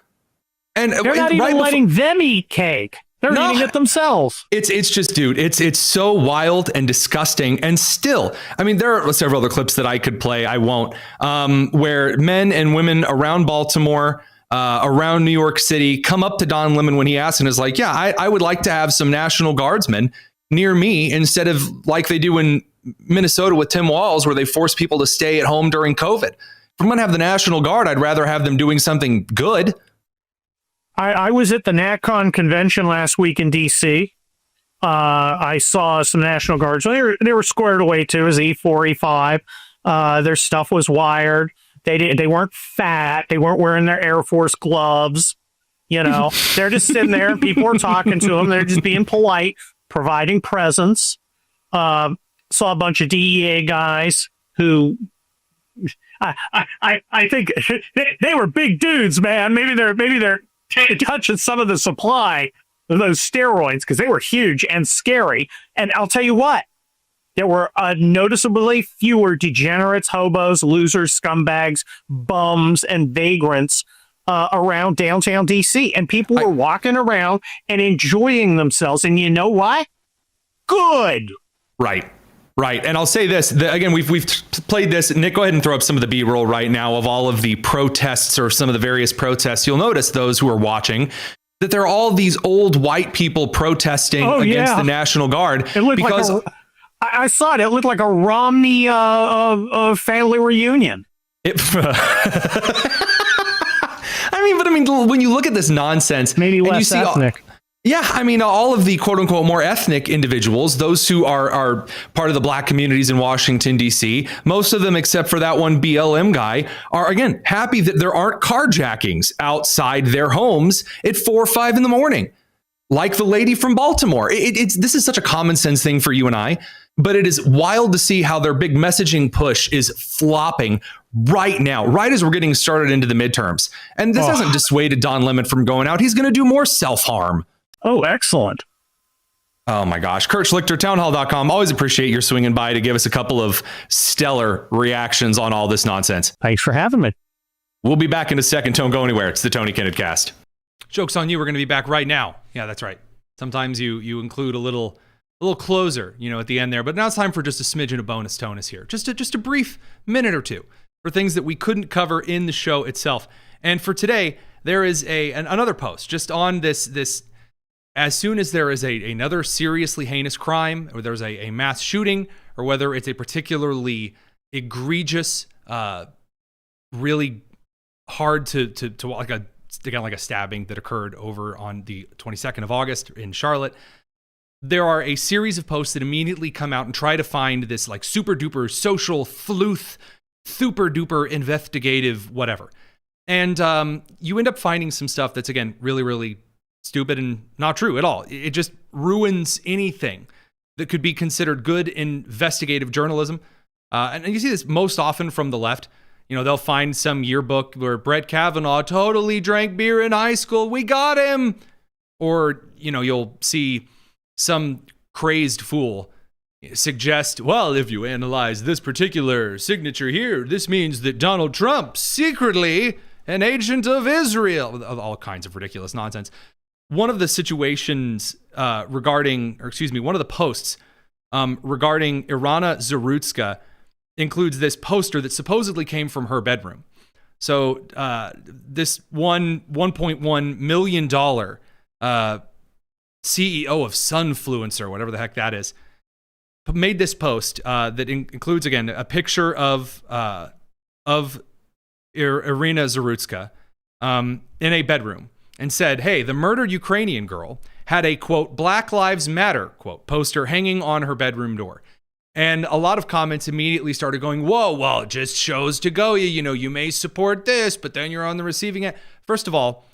And they're not even letting them eat cake. They're eating it themselves. It's just, dude, it's so wild and disgusting. And still, I mean, there are several other clips that I could play. I won't. Where men and women around Baltimore, around New York City, come up to Don Lemon when he asks and is like, yeah, I would like to have some National Guardsmen near me instead of like they do in Minnesota with Tim Walz, where they force people to stay at home during COVID. If I'm going to have the National Guard, I'd rather have them doing something good. I was at the NatCon convention last week in D.C. I saw some National Guards. They were squared away too, as E4, E5. Their stuff was wired. They weren't fat. They weren't wearing their Air Force gloves. They're just sitting there and people are talking to them. They're just being polite, providing presents. Saw a bunch of DEA guys who I think they were big dudes, man. Maybe they're touching some of the supply of those steroids because they were huge and scary. And I'll tell you what, there were noticeably fewer degenerates, hobos, losers, scumbags, bums, and vagrants around downtown DC. And people were walking around and enjoying themselves. And you know why? Good. Right. And I'll say this, again, we've played this. Nick, go ahead and throw up some of the B-roll right now of all of the protests or some of the various protests. You'll notice, those who are watching, that there are all these old white people protesting against the National Guard. It looked because I saw it. It looked like a Romney family reunion. I I mean, when you look at this nonsense, maybe less you see ethnic. Yeah, I mean, all of the quote-unquote more ethnic individuals, those who are part of the black communities in Washington, D.C., most of them, except for that one BLM guy, are, again, happy that there aren't carjackings outside their homes at 4 or 5 in the morning, like the lady from Baltimore. This is such a common sense thing for you and I, but it is wild to see how their big messaging push is flopping right now, right as we're getting started into the midterms. And this hasn't dissuaded Don Lemon from going out. He's going to do more self-harm. Oh, excellent. Oh my gosh. Kurt Schlichter, townhall.com. Always appreciate your swinging by to give us a couple of stellar reactions on all this nonsense. Thanks for having me. We'll be back in a second. Don't go anywhere. It's the Tony Kinnett Cast. Joke's on you. We're going to be back right now. Yeah, that's right. Sometimes you include a little closer, at the end there. But now it's time for just a smidgen of bonus tonus here. Just a brief minute or two for things that we couldn't cover in the show itself. And for today, there is another post just on this. As soon as there is another seriously heinous crime, or there's a mass shooting, or whether it's a particularly egregious, really hard to like a stabbing that occurred over on the 22nd of August in Charlotte, there are a series of posts that immediately come out and try to find this like super duper social sleuth, super duper investigative whatever. And you end up finding some stuff that's, again, really, really stupid and not true at all. It just ruins anything that could be considered good investigative journalism. And you see this most often from the left. They'll find some yearbook where Brett Kavanaugh totally drank beer in high school. We got him. Or, you'll see some crazed fool suggest, well, if you analyze this particular signature here, this means that Donald Trump secretly an agent of Israel. All kinds of ridiculous nonsense. One of the situations one of the posts regarding Iryna Zarutska includes this poster that supposedly came from her bedroom. So this $1.1 million CEO of Sunfluencer, whatever the heck that is, made this post that includes, again, a picture of Iryna Zarutska in a bedroom, and said, hey, the murdered Ukrainian girl had a, quote, Black Lives Matter, quote, poster hanging on her bedroom door. And a lot of comments immediately started going, whoa, well, it just shows to go. You may support this, but then you're on the receiving end. First of all,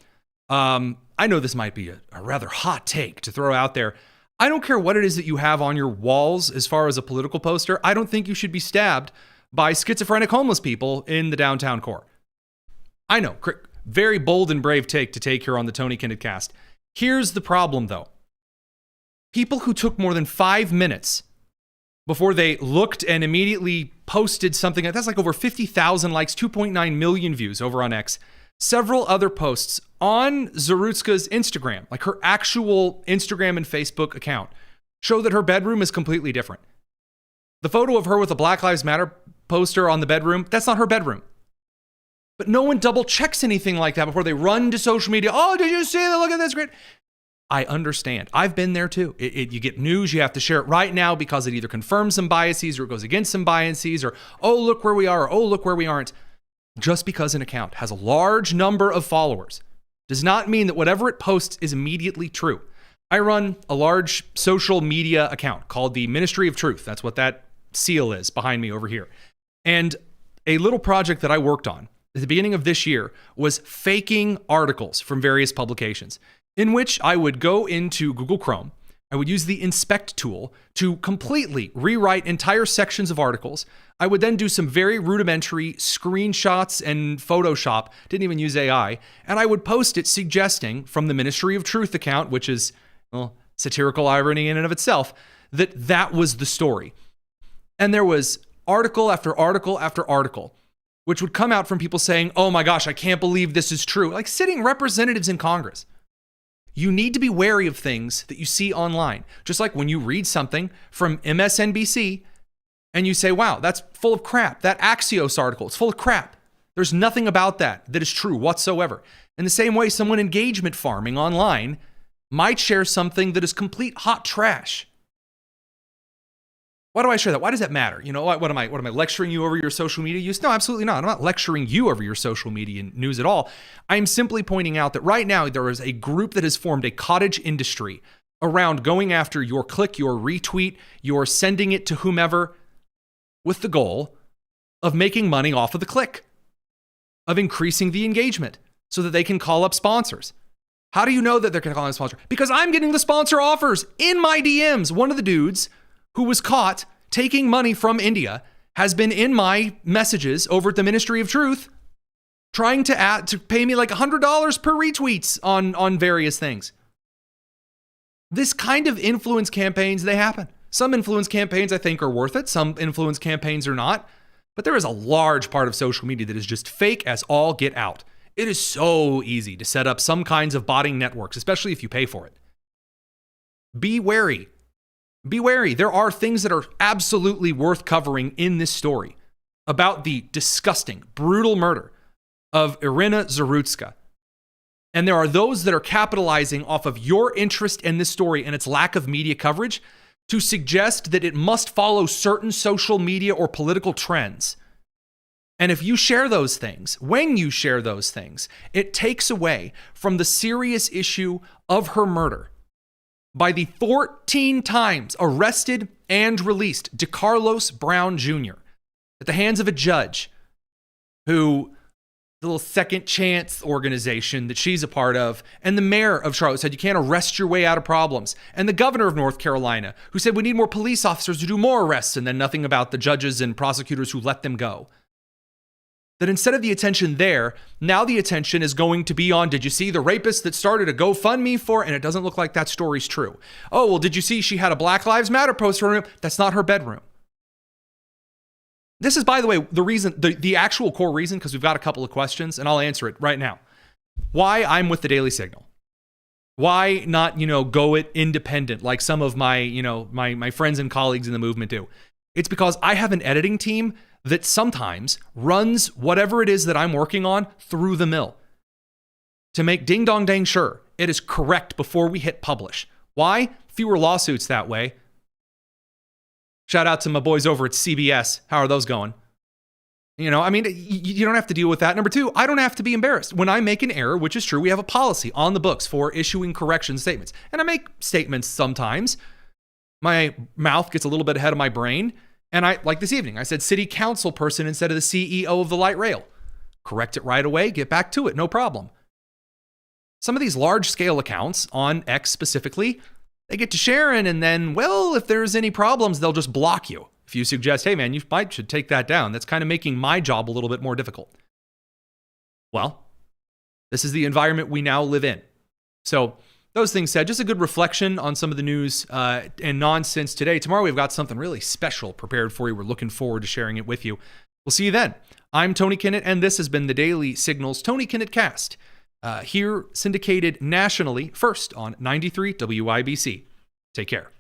I know this might be a rather hot take to throw out there. I don't care what it is that you have on your walls as far as a political poster. I don't think you should be stabbed by schizophrenic homeless people in the downtown core. I know, very bold and brave take to take here on the Tony Kinnett Cast. Here's the problem, though. People who took more than 5 minutes before they looked and immediately posted something, that's like over 50,000 likes, 2.9 million views over on X, several other posts on Zarutska's Instagram, like her actual Instagram and Facebook account, show that her bedroom is completely different. The photo of her with a Black Lives Matter poster on the bedroom, that's not her bedroom. But no one double checks anything like that before they run to social media. Oh, did you see that? Look at this great. I understand. I've been there too. You get news, you have to share it right now because it either confirms some biases or it goes against some biases, or, oh, look where we are, or, oh, look where we aren't. Just because an account has a large number of followers does not mean that whatever it posts is immediately true. I run a large social media account called the Ministry of Truth. That's what that seal is behind me over here. And a little project that I worked on at the beginning of this year was faking articles from various publications, in which I would go into Google Chrome, I would use the inspect tool to completely rewrite entire sections of articles. I would then do some very rudimentary screenshots and Photoshop, didn't even use AI, and I would post it suggesting from the Ministry of Truth account, which is, well, satirical irony in and of itself, that was the story. And there was article after article after article, which would come out from people saying, oh my gosh, I can't believe this is true. Like sitting representatives in Congress. You need to be wary of things that you see online. Just like when you read something from MSNBC and you say, wow, that's full of crap. That Axios article, it's full of crap. There's nothing about that is true whatsoever. In the same way, someone engagement farming online might share something that is complete hot trash. Why do I share that? Why does that matter? You know, what am I lecturing you over your social media use? No, absolutely not. I'm not lecturing you over your social media news at all. I'm simply pointing out that right now there is a group that has formed a cottage industry around going after your click, your retweet, your sending it to whomever with the goal of making money off of the click, of increasing the engagement so that they can call up sponsors. How do you know that they're going to call up a sponsor? Because I'm getting the sponsor offers in my DMs. One of the dudes who was caught taking money from India has been in my messages over at the Ministry of Truth trying to pay me like $100 per retweets on various things. This kind of influence campaigns, they happen. Some influence campaigns I think are worth it. Some influence campaigns are not. But there is a large part of social media that is just fake as all get out. It is so easy to set up some kinds of botting networks, especially if you pay for it. Be wary. Be wary. There are things that are absolutely worth covering in this story about the disgusting, brutal murder of Iryna Zarutska. And there are those that are capitalizing off of your interest in this story and its lack of media coverage to suggest that it must follow certain social media or political trends. And if you share those things, when you share those things, it takes away from the serious issue of her murder by the 14 times arrested and released DeCarlos Brown Jr. at the hands of a judge who, the little second chance organization that she's a part of, and the mayor of Charlotte said you can't arrest your way out of problems, and the governor of North Carolina who said we need more police officers to do more arrests, and then nothing about the judges and prosecutors who let them go. That instead of the attention there, now the attention is going to be on, did you see the rapist that started a GoFundMe for, and it doesn't look like that story's true. Oh, well, did you see she had a Black Lives Matter poster in her room? That's not her bedroom. This is, by the way, the reason, the actual core reason, because we've got a couple of questions, and I'll answer it right now. Why I'm with the Daily Signal. Why not, go it independent like some of my, my friends and colleagues in the movement do. It's because I have an editing team that sometimes runs whatever it is that I'm working on through the mill to make ding dong dang sure it is correct before we hit publish. Why? Fewer lawsuits that way. Shout out to my boys over at CBS. How are those going? You don't have to deal with that. Number two, I don't have to be embarrassed. When I make an error, which is true, we have a policy on the books for issuing correction statements. And I make statements sometimes. My mouth gets a little bit ahead of my brain. And like this evening, I said city council person instead of the CEO of the light rail. Correct it right away, get back to it, no problem. Some of these large scale accounts on X specifically, they get to sharing, and then, well, if there's any problems, they'll just block you. If you suggest, hey man, should take that down, that's kind of making my job a little bit more difficult. Well, this is the environment we now live in. So those things said, just a good reflection on some of the news and nonsense today. Tomorrow we've got something really special prepared for you. We're looking forward to sharing it with you. We'll see you then. I'm Tony Kinnett, and this has been the Daily Signal's Tony Kinnett Cast. Here syndicated nationally, first on 93 WIBC. Take care.